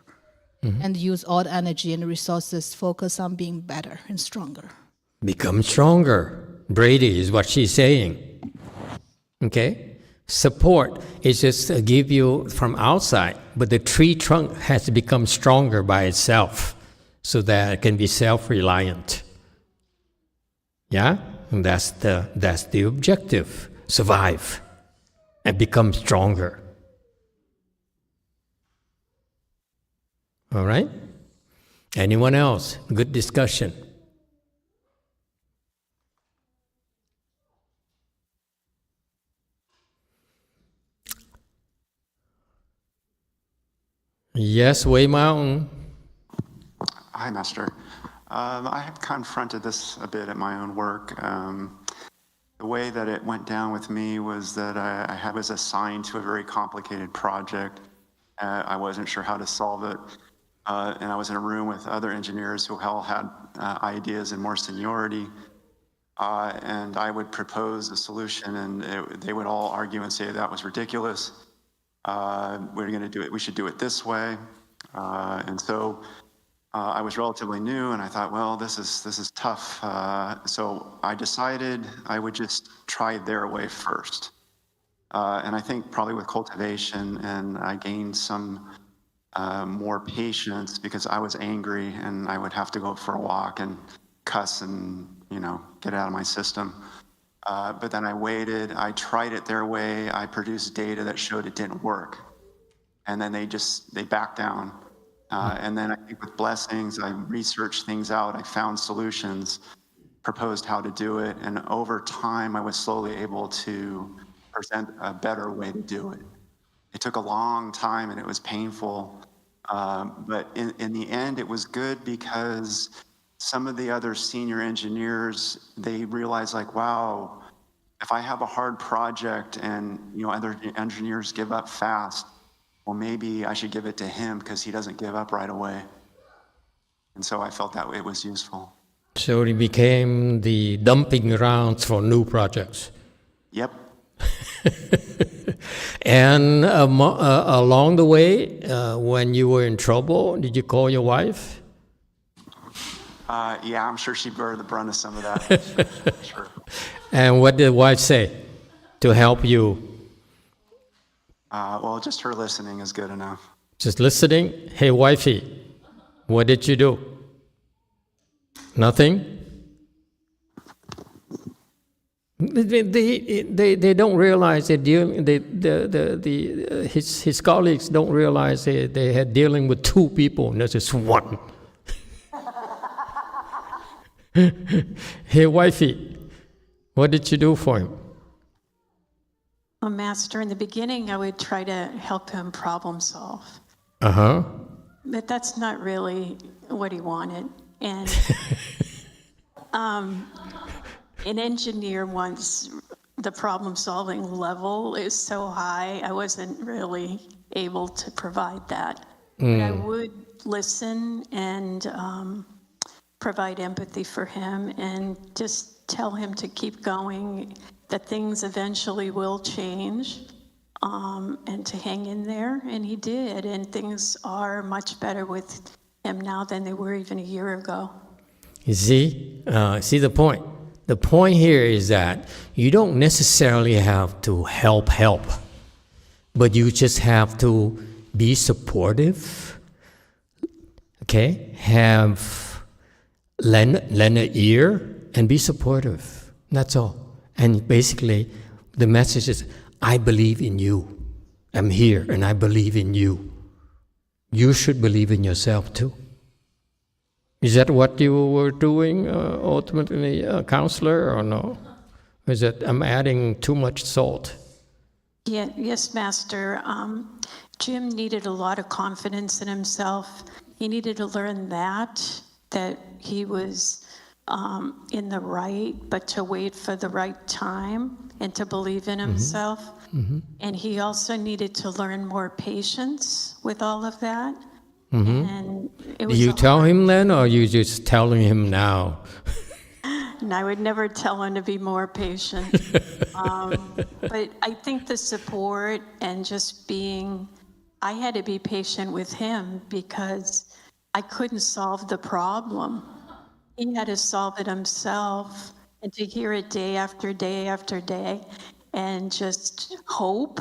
Mm-hmm. And use all the energy and resources, focus on being better and stronger. Become stronger. Brady is what she's saying. Okay? Support is just to give you from outside, but the tree trunk has to become stronger by itself so that it can be self-reliant. Yeah? And that's the objective. Survive and become stronger. All right? Anyone else? Good discussion. Yes, Way Mountain. Hi, Master. I have confronted this a bit at my own work. The way that it went down with me was that I was assigned to a very complicated project. I wasn't sure how to solve it. and I was in a room with other engineers who all had ideas and more seniority. And I would propose a solution, and they would all argue and say that was ridiculous. We're going to do it. We should do it this way. And so I was relatively new, and I thought, well, this is tough. So I decided I would just try their way first. And I think probably with cultivation, and I gained some more patience because I was angry, and I would have to go for a walk and cuss and get it out of my system. But then I waited, I tried it their way, I produced data that showed it didn't work. And then they backed down. And then I think with blessings, I researched things out, I found solutions, proposed how to do it, and over time I was slowly able to present a better way to do it. It took a long time and it was painful, but in the end it was good because some of the other senior engineers, they realized like, wow, if I have a hard project and other engineers give up fast, well, maybe I should give it to him because he doesn't give up right away. And so I felt that it was useful. So it became the dumping grounds for new projects. Yep. And along the way, when you were in trouble, did you call your wife? Yeah, I'm sure she bore the brunt of some of that. Sure. And what did the wife say to help you? Well, just her listening is good enough. Just listening? Hey, wifey, what did you do? Nothing? They don't realize that his colleagues don't realize they had dealing with two people, not just one. Hey, wifey, what did you do for him? Well, Master, in the beginning, I would try to help him problem solve. Uh-huh. But that's not really what he wanted. And an engineer wants the problem-solving level is so high, I wasn't really able to provide that. But I would listen and provide empathy for him and just tell him to keep going, that things eventually will change, and to hang in there. And he did, and things are much better with him now than they were even a year ago. You see the point? The point here is that you don't necessarily have to help, but you just have to be supportive, okay? Lend an ear and be supportive. That's all. And basically, the message is, I believe in you. I'm here and I believe in you. You should believe in yourself too. Is that what you were doing ultimately, counselor, or no? Is that I'm adding too much salt? Yeah, yes, Master. Jim needed a lot of confidence in himself. He needed to learn that he was in the right, but to wait for the right time and to believe in himself. Mm-hmm. And he also needed to learn more patience with all of that. Mm-hmm. And it was you tell him then, or you just telling him now? And I would never tell him to be more patient. But I think the support and just I had to be patient with him because I couldn't solve the problem. He had to solve it himself, and to hear it day after day after day and just hope,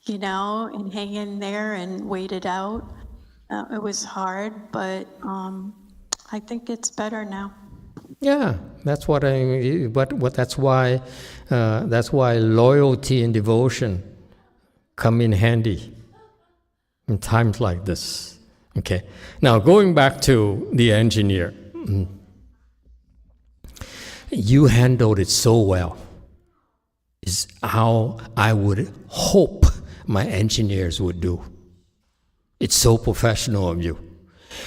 and hang in there and wait it out. It was hard, but I think it's better now. Yeah, that's what that's why loyalty and devotion come in handy in times like this. Okay. Now going back to the engineer, you handled it so well. Is how I would hope my engineers would do. It's so professional of you.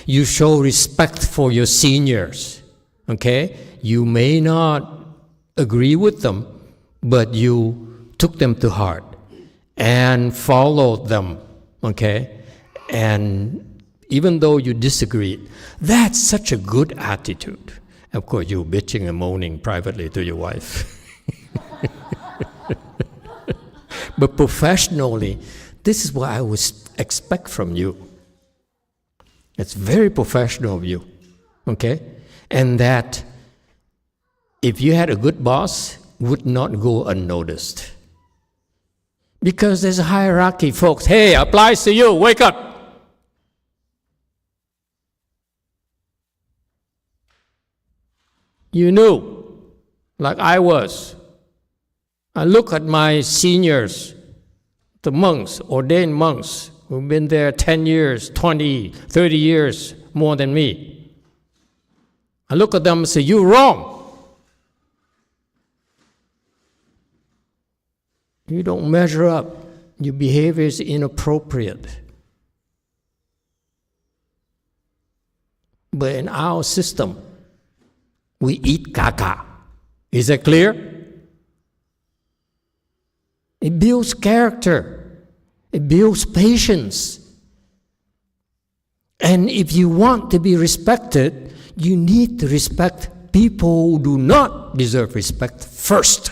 You show respect for your seniors, okay? You may not agree with them, but you took them to heart and followed them, okay? And even though you disagreed. That's such a good attitude. Of course, you're bitching and moaning privately to your wife. But professionally, this is what I would expect from you. It's very professional of you, okay? And that if you had a good boss, would not go unnoticed. Because there's a hierarchy, folks. Hey, applies to you, wake up. You knew, like I was. I look at my seniors, the monks, ordained monks, who've been there 10 years, 20, 30 years more than me. I look at them and say, you're wrong. You don't measure up. Your behavior is inappropriate. But in our system, we eat caca. Is that clear? It builds character. It builds patience. And if you want to be respected, you need to respect people who do not deserve respect first.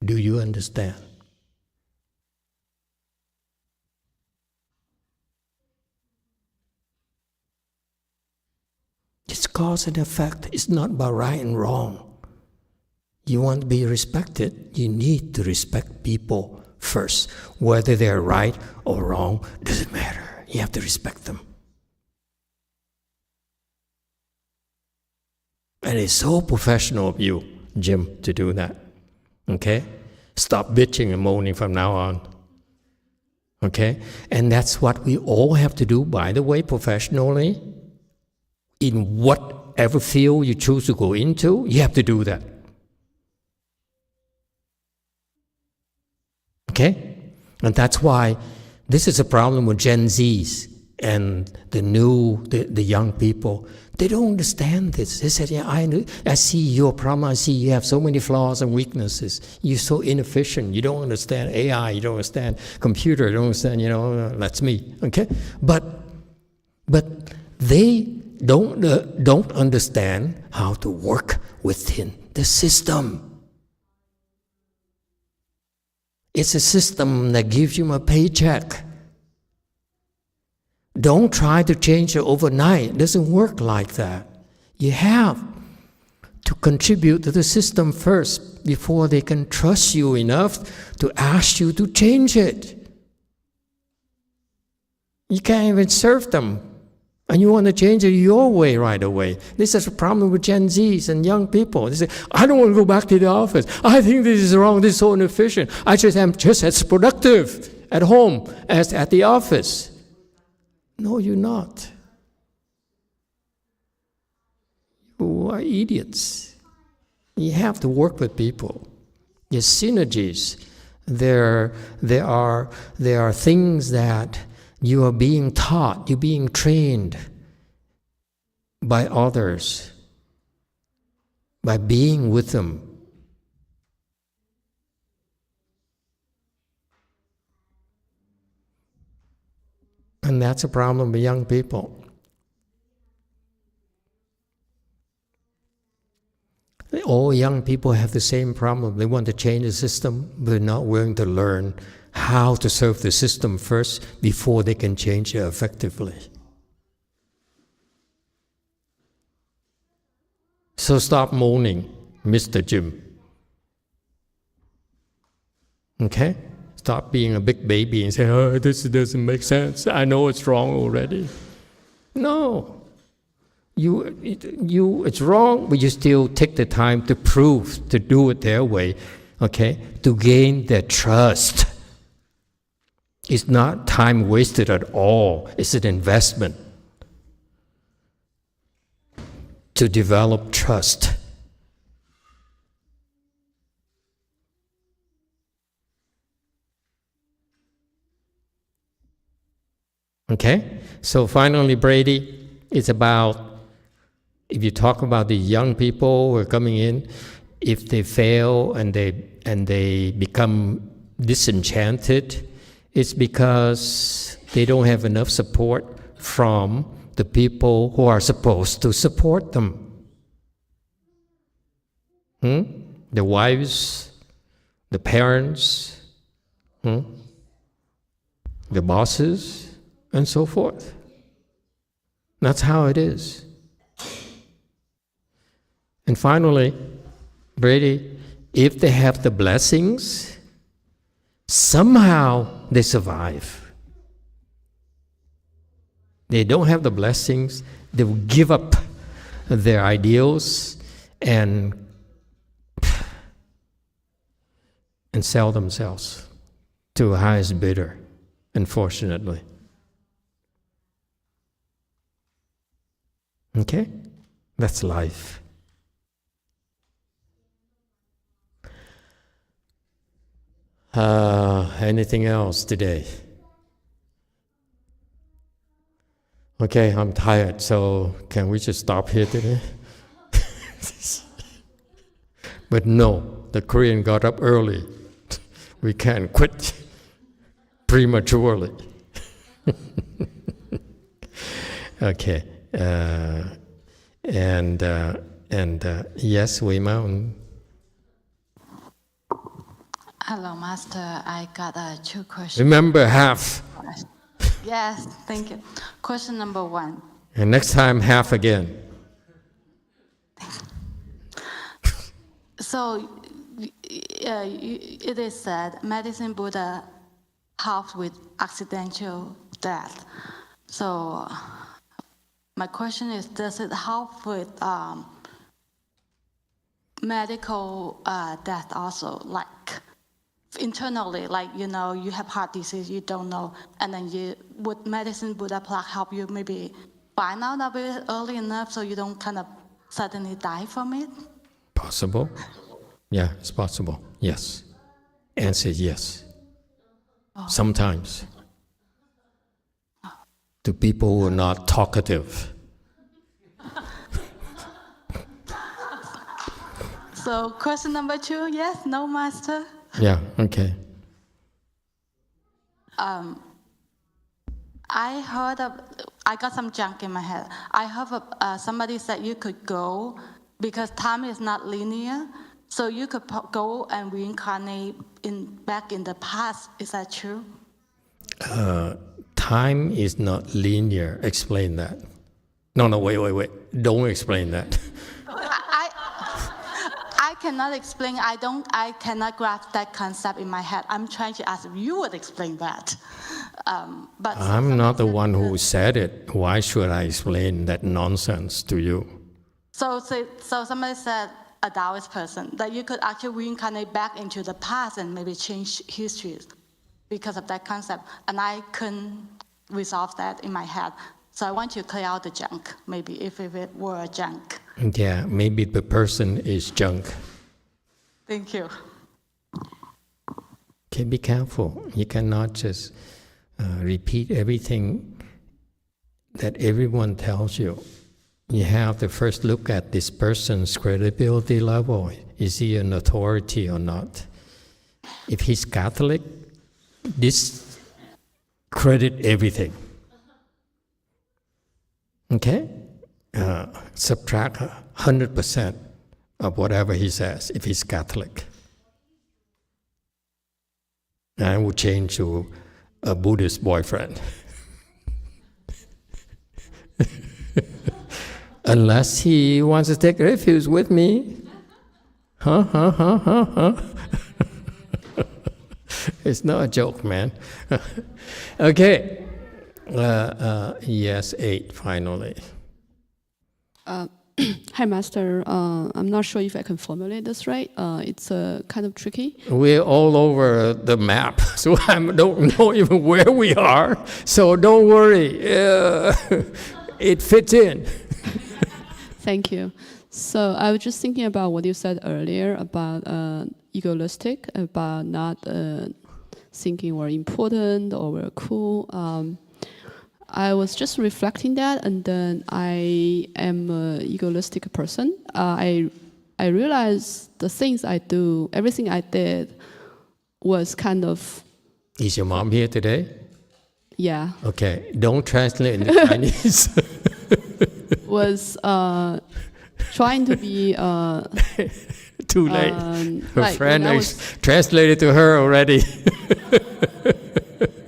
Do you understand? It's cause and effect. It's not about right and wrong. You want to be respected, you need to respect people first. Whether they're right or wrong, doesn't matter. You have to respect them. And it's so professional of you, Jim, to do that. Okay? Stop bitching and moaning from now on. Okay? And that's what we all have to do, by the way, professionally. In whatever field you choose to go into, you have to do that. Okay? And that's why this is a problem with Gen Zs and the young people. They don't understand this. They said, yeah, I see your problem. I see you have so many flaws and weaknesses. You're so inefficient. You don't understand AI. You don't understand computer. You don't understand, that's me. Okay? But they don't understand how to work within the system. It's a system that gives you a paycheck. Don't try to change it overnight. It doesn't work like that. You have to contribute to the system first before they can trust you enough to ask you to change it. You can't even serve them. And you want to change it your way right away. This is a problem with Gen Zs and young people. They say, I don't want to go back to the office. I think this is wrong. This is so inefficient. I am just as productive at home as at the office. No, you're not. You are idiots. You have to work with people. There's synergies. There are things that you are being taught, you're being trained by others, by being with them. And that's a problem with young people. All young people have the same problem. They want to change the system, but they're not willing to learn how to serve the system first before they can change it effectively. So stop moaning, Mr. Jim. Okay? Stop being a big baby and say, oh, this doesn't make sense. I know it's wrong already. No. It's wrong, but you still take the time to prove, to do it their way, okay? To gain their trust. It's not time wasted at all. It's an investment to develop trust. Okay? So finally, Brady, it's about, if you talk about the young people who are coming in, if they fail and they become disenchanted, it's because they don't have enough support from the people who are supposed to support them. The wives, the parents, the bosses, and so forth. That's how it is. And finally, Brady, if they have the blessings, somehow they survive. They don't have the blessings, they will give up their ideals and sell themselves to the highest bidder, unfortunately. Okay? That's life. Anything else today? Okay, I'm tired, so can we just stop here today? But no, the Korean got up early. We can't quit prematurely. Okay. Yes, Weima. Hello, Master. I got 2 questions. Remember half. Yes, thank you. Question number 1. And next time, half again. So, it is said medicine Buddha helps with accidental death. So, my question is, does it help with medical death also? Like internally, like, you know, you have heart disease, you don't know, and then would medicine Buddha plaque help you maybe find out a bit early enough so you don't kind of suddenly die from it? Possible. Yeah, it's possible. Yes. Answer yes. Oh. Sometimes. To people who are not talkative. So question number 2, yes, no, Master? Yeah, okay. I got some junk in my head. I heard somebody said you could go because time is not linear. So you could go and reincarnate back in the past. Is that true? Time is not linear. Explain that. No, wait. Don't explain that. I cannot explain. I cannot grasp that concept in my head. I'm trying to ask if you would explain that. But I'm not the one who said it. Why should I explain that nonsense to you? So somebody said, a Taoist person, that you could actually reincarnate back into the past and maybe change history because of that concept. And I couldn't resolve that in my head. So I want to clear out the junk, maybe if it were junk. Yeah, maybe the person is junk. Thank you. Okay, be careful. You cannot just repeat everything that everyone tells you. You have to first look at this person's credibility level. Is he an authority or not? If he's Catholic, discredit everything. Okay? Subtract 100% of whatever he says if he's Catholic. I will change to a Buddhist boyfriend. Unless he wants to take refuge with me. It's not a joke, man. Okay. Yes, 8, finally. Hi, Master. I'm not sure if I can formulate this right. It's kind of tricky. We're all over the map, so I don't know even where we are. So don't worry. It fits in. Thank you. So I was just thinking about what you said earlier about egoistic, about not thinking we're important or we're cool. I was just reflecting that, and then I am an egoistic person. I realized the things I do, everything I did was kind of... Is your mom here today? Yeah. Okay, don't translate into Chinese. Was trying to be Too late. Her like friend when I is translated to her already.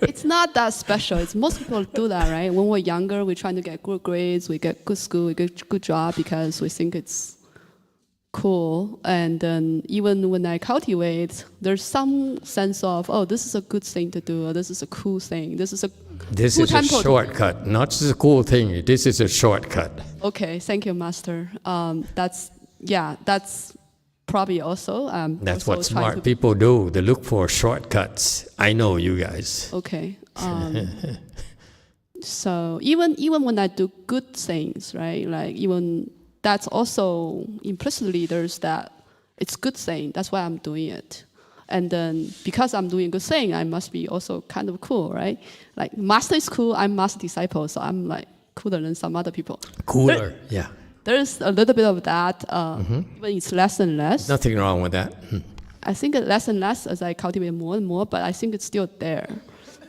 It's not that special. It's most people do that, right? When we're younger, we're trying to get good grades, we get good school, we get good job because we think it's cool. And then even when I cultivate, there's some sense of, oh, this is a good thing to do, or this is a cool thing. This is a shortcut, not just a cool thing. This is a shortcut. Okay, thank you, Master. That's probably also. That's also what smart people do. They look for shortcuts. I know you guys. Okay. So even when I do good things, right? Like even that's also implicitly there's that it's good thing. That's why I'm doing it. And then because I'm doing a good thing, I must be also kind of cool, right? Like Master is cool, I'm Master disciple, so I'm like cooler than some other people. Cooler, yeah. There's a little bit of that, even it's less and less. Nothing wrong with that. I think less and less as I cultivate more and more, but I think it's still there.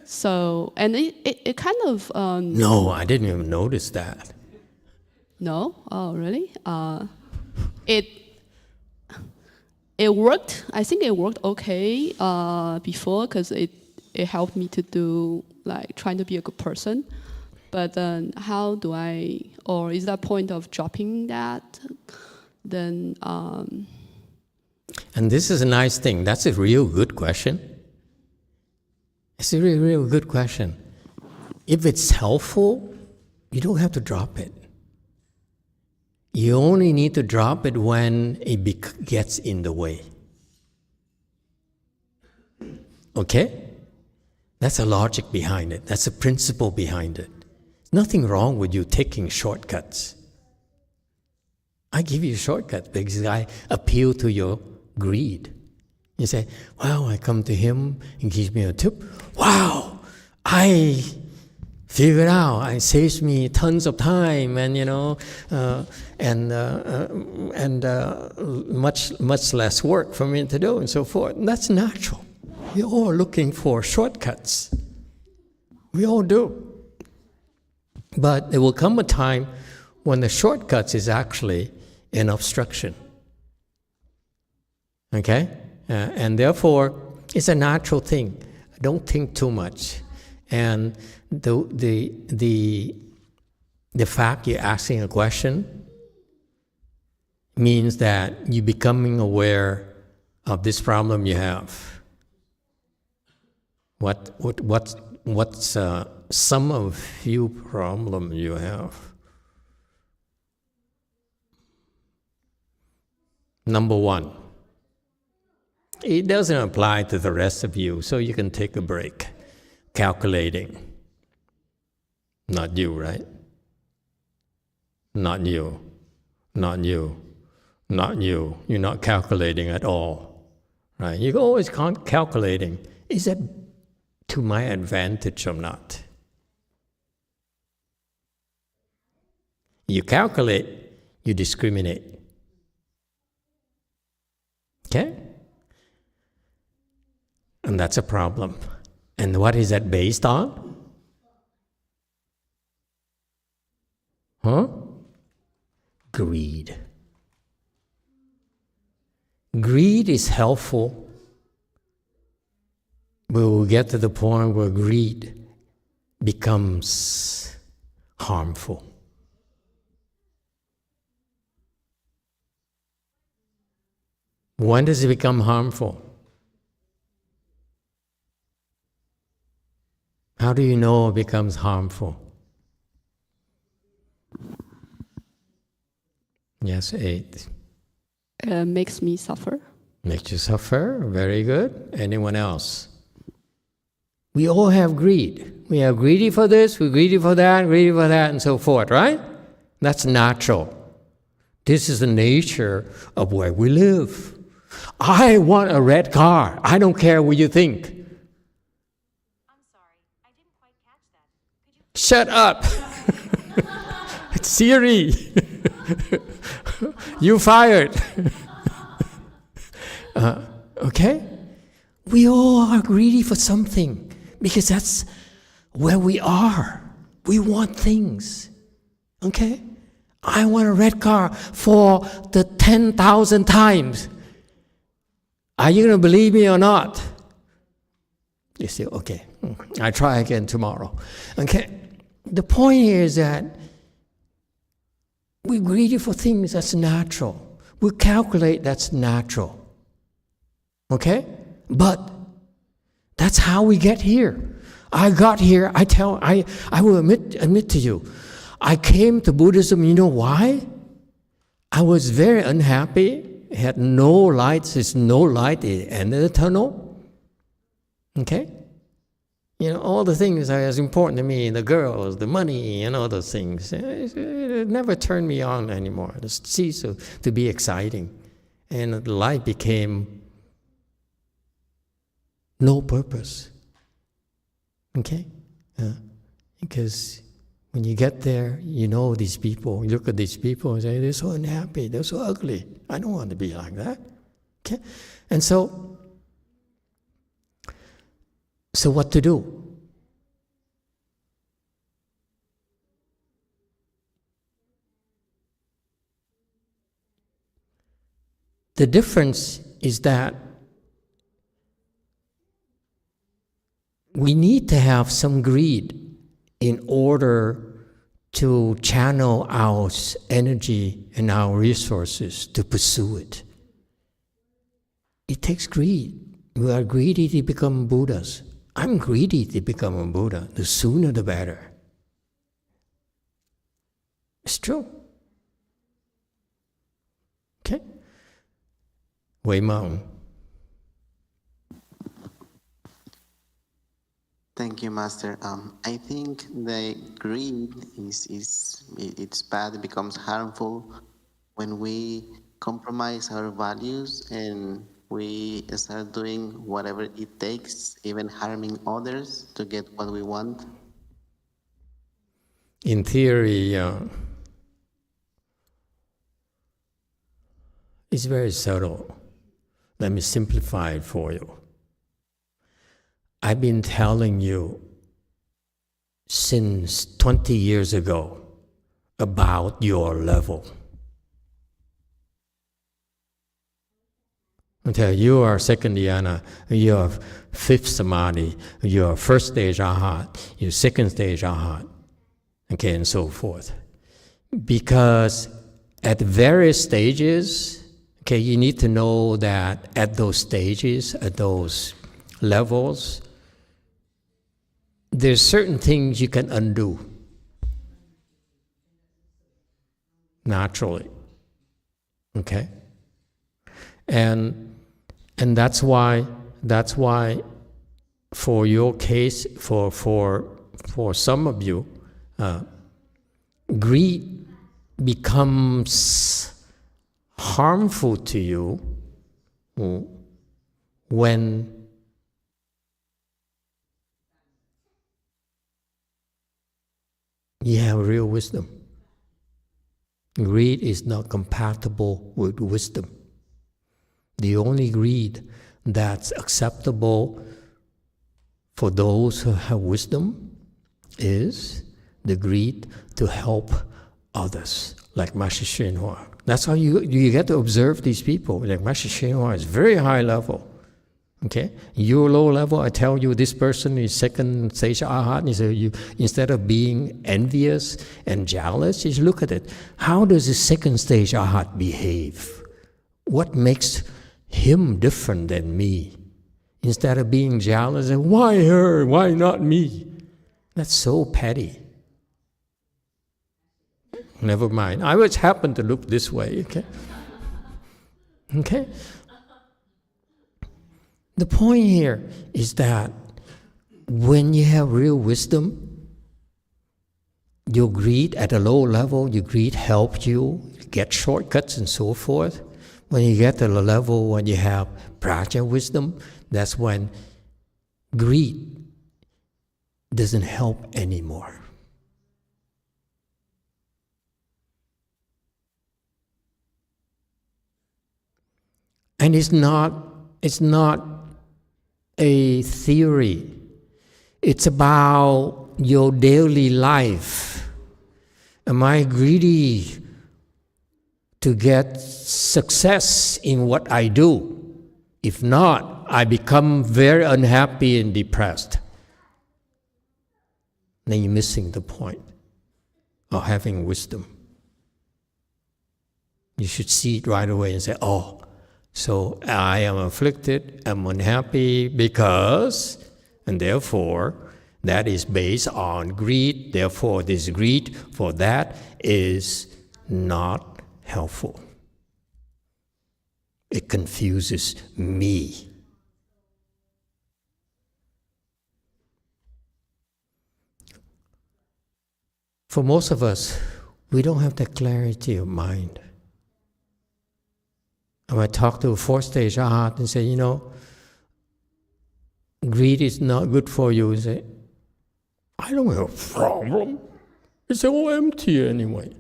So, and it kind of... no, I didn't even notice that. No? Oh, really? It worked. I think it worked okay before because it helped me to do, like, trying to be a good person. But then how do I, or is that point of dropping that? Then... And this is a nice thing. That's a real good question. It's a real good question. If it's helpful, you don't have to drop it. You only need to drop it when it gets in the way. Okay? That's a logic behind it. That's a principle behind it. Nothing wrong with you taking shortcuts. I give you shortcuts because I appeal to your greed. You say, well, I come to him and gives me a tip. Wow, I figured out. It saves me tons of time and, much less work for me to do and so forth. And that's natural. We're all looking for shortcuts. We all do. But there will come a time when the shortcuts is actually an obstruction. Okay? And therefore, it's a natural thing. Don't think too much. And the fact you're asking a question means that you're becoming aware of this problem you have. What's some of few problem you have? Number one, it doesn't apply to the rest of you, so you can take a break. Calculating. Not you, right? Not you. Not you. Not you. You're not calculating at all. Right? You're always calculating. Is that to my advantage or not? You calculate, you discriminate. Okay? And that's a problem. And what is that based on? Greed. Greed is helpful, but we'll get to the point where greed becomes harmful. When does it become harmful? How do you know it becomes harmful? Yes, 8. Makes me suffer. Makes you suffer? Very good. Anyone else? We all have greed. We are greedy for this, we're greedy for that, and so forth, right? That's natural. This is the nature of where we live. I want a red car. I don't care what you think. I'm sorry, I didn't quite catch that. Shut up. It's Siri. You fired. Okay? We all are greedy for something because that's where we are. We want things. Okay? I want a red car for the 10,000 times. Are you going to believe me or not? You say, okay, I try again tomorrow. Okay? The point here is that we're greedy for things that's natural. We calculate that's natural. Okay? But that's how we get here. I got here, I will admit to you, I came to Buddhism, you know why? I was very unhappy, had no lights, there's no light at the end of the tunnel. Okay? You know, all the things that was important to me, the girls, the money, and all those things, it never turned me on anymore. It ceased to be exciting. And life became no purpose. Okay? Because when you get there, you know these people, you look at these people and say, they're so unhappy, they're so ugly. I don't want to be like that. Okay? And so what to do? The difference is that we need to have some greed in order to channel our energy and our resources to pursue it. It takes greed. We are greedy to become Buddhas. I'm greedy to become a Buddha. The sooner the better. It's true. Okay? Wei Mao. Thank you, Master. I think the greed it's bad. It becomes harmful when we compromise our values and we start doing whatever it takes, even harming others to get what we want. In theory, it's very subtle. Let me simplify it for you. I've been telling you since 20 years ago about your level. Until you are second dhyana, you are fifth samadhi, you are first stage arhat, you are second stage arhat, okay, and so forth. Because at various stages, okay, you need to know that at those stages, at those levels, there's certain things you can undo naturally, okay? And that's why for your case, for some of you, greed becomes harmful to you when you have real wisdom. Greed is not compatible with wisdom. The only greed that's acceptable for those who have wisdom is the greed to help others, like Master YongHua. That's how you get to observe these people. Like Master YongHua is very high level. Okay, you're low level. I tell you, this person is second stage arhat. You instead of being envious and jealous, just look at it. How does the second stage arhat behave? What makes him different than me? Instead of being jealous, and why her? Why not me? That's so petty. Never mind. I always happen to look this way. Okay. Okay. The point here is that when you have real wisdom, your greed at a low level, your greed helps you get shortcuts and so forth. When you get to the level when you have prajna wisdom, that's when greed doesn't help anymore. And it's not a theory. It's about your daily life? Am I greedy to get success in what I do? If not, I become very unhappy and depressed. Then you're missing the point of having wisdom. You should see it right away and say, oh, so I am afflicted, I'm unhappy because, and therefore, that is based on greed. Therefore, this greed for that is not helpful. It confuses me. For most of us, we don't have that clarity of mind. And I talk to a fourth stage arhat and say, greed is not good for you. You say, I don't have a problem. It's all empty anyway.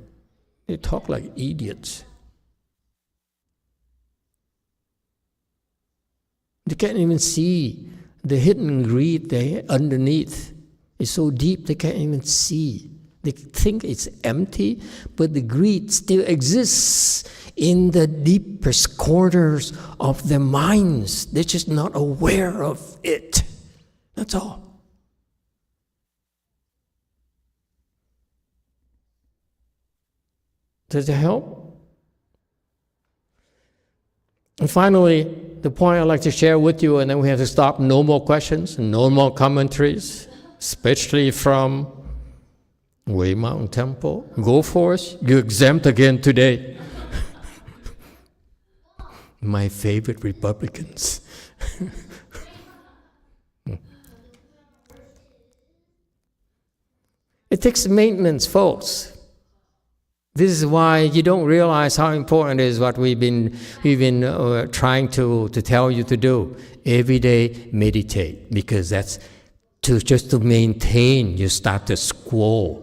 They talk like idiots. They can't even see the hidden greed there underneath. It's so deep they can't even see. They think it's empty, but the greed still exists in the deepest corners of their minds. They're just not aware of it. That's all. Does it help? And finally, the point I'd like to share with you, and then we have to stop. No more questions, no more commentaries, especially from Way Mountain Temple. Go forth, you're exempt again today. My favorite Republicans. It takes maintenance, folks. This is why you don't realize how important it is what we've been trying to tell you to do. Every day, meditate, because that's just to maintain your status quo.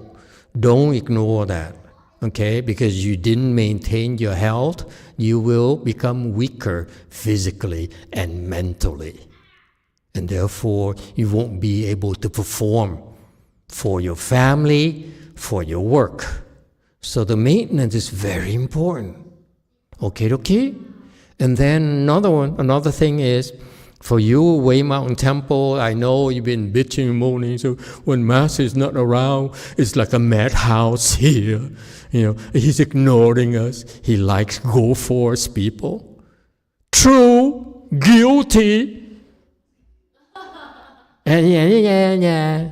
Don't ignore that, okay? Because you didn't maintain your health, you will become weaker physically and mentally. And therefore, you won't be able to perform for your family, for your work. So the maintenance is very important. Okay? And then another thing is, for you, Way Mountain Temple, I know you've been bitching and moaning, so when Master is not around, it's like a madhouse here. He's ignoring us. He likes go-forth people. True, guilty. And yeah.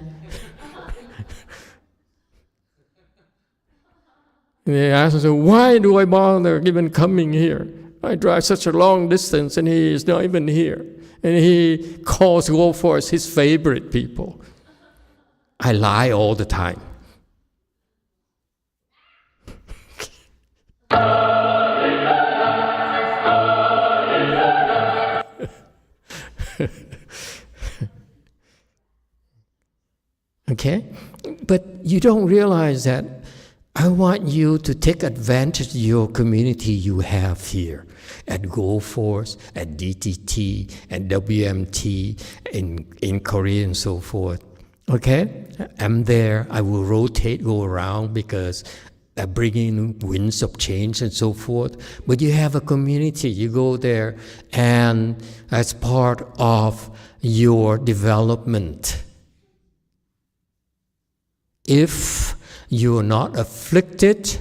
And they ask us, why do I bother even coming here? I drive such a long distance and he is not even here. And he calls go-forth his favorite people. I lie all the time. Okay? But you don't realize that I want you to take advantage of your community you have here at Go Force, at DTT, at WMT, in Korea and so forth. Okay? I'm there. I will go around because I bring in winds of change and so forth. But you have a community. You go there and as part of your development. If you are not afflicted,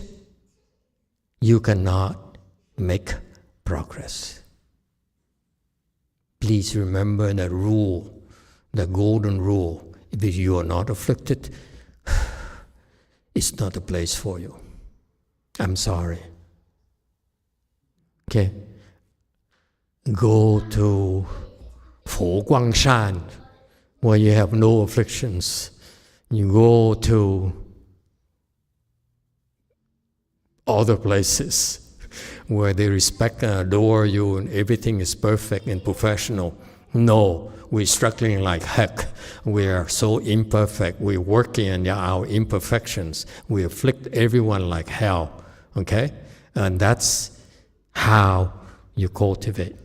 you cannot make progress. Please remember that rule, the golden rule. If you are not afflicted, it's not a place for you. I'm sorry. Okay? Go to Fo Guangshan, where you have no afflictions. You go to other places where they respect and adore you and everything is perfect and professional. No, we're struggling like heck. We are so imperfect. We're working on our imperfections. We afflict everyone like hell. Okay? And that's how you cultivate.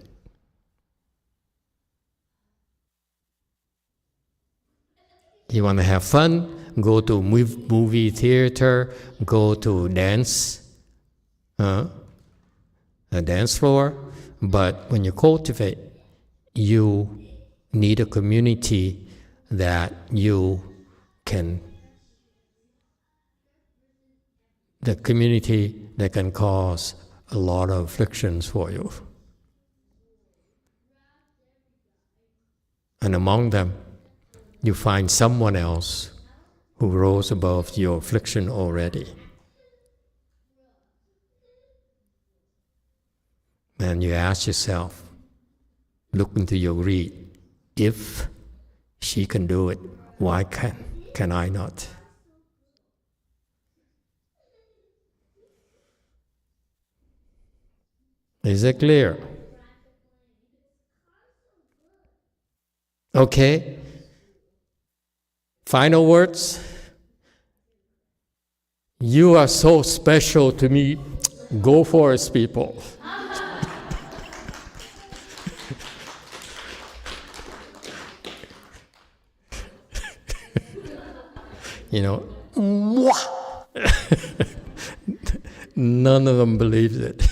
You want to have fun? go to movie theater, go to a dance floor. But when you cultivate, you need a community that the community that can cause a lot of afflictions for you. And among them, you find someone else who rose above your affliction already. And you ask yourself, look into your greed, if she can do it, why can I not? Is it clear? Okay. Final words. You are so special to me. Go for it, people. You know, none of them believes it.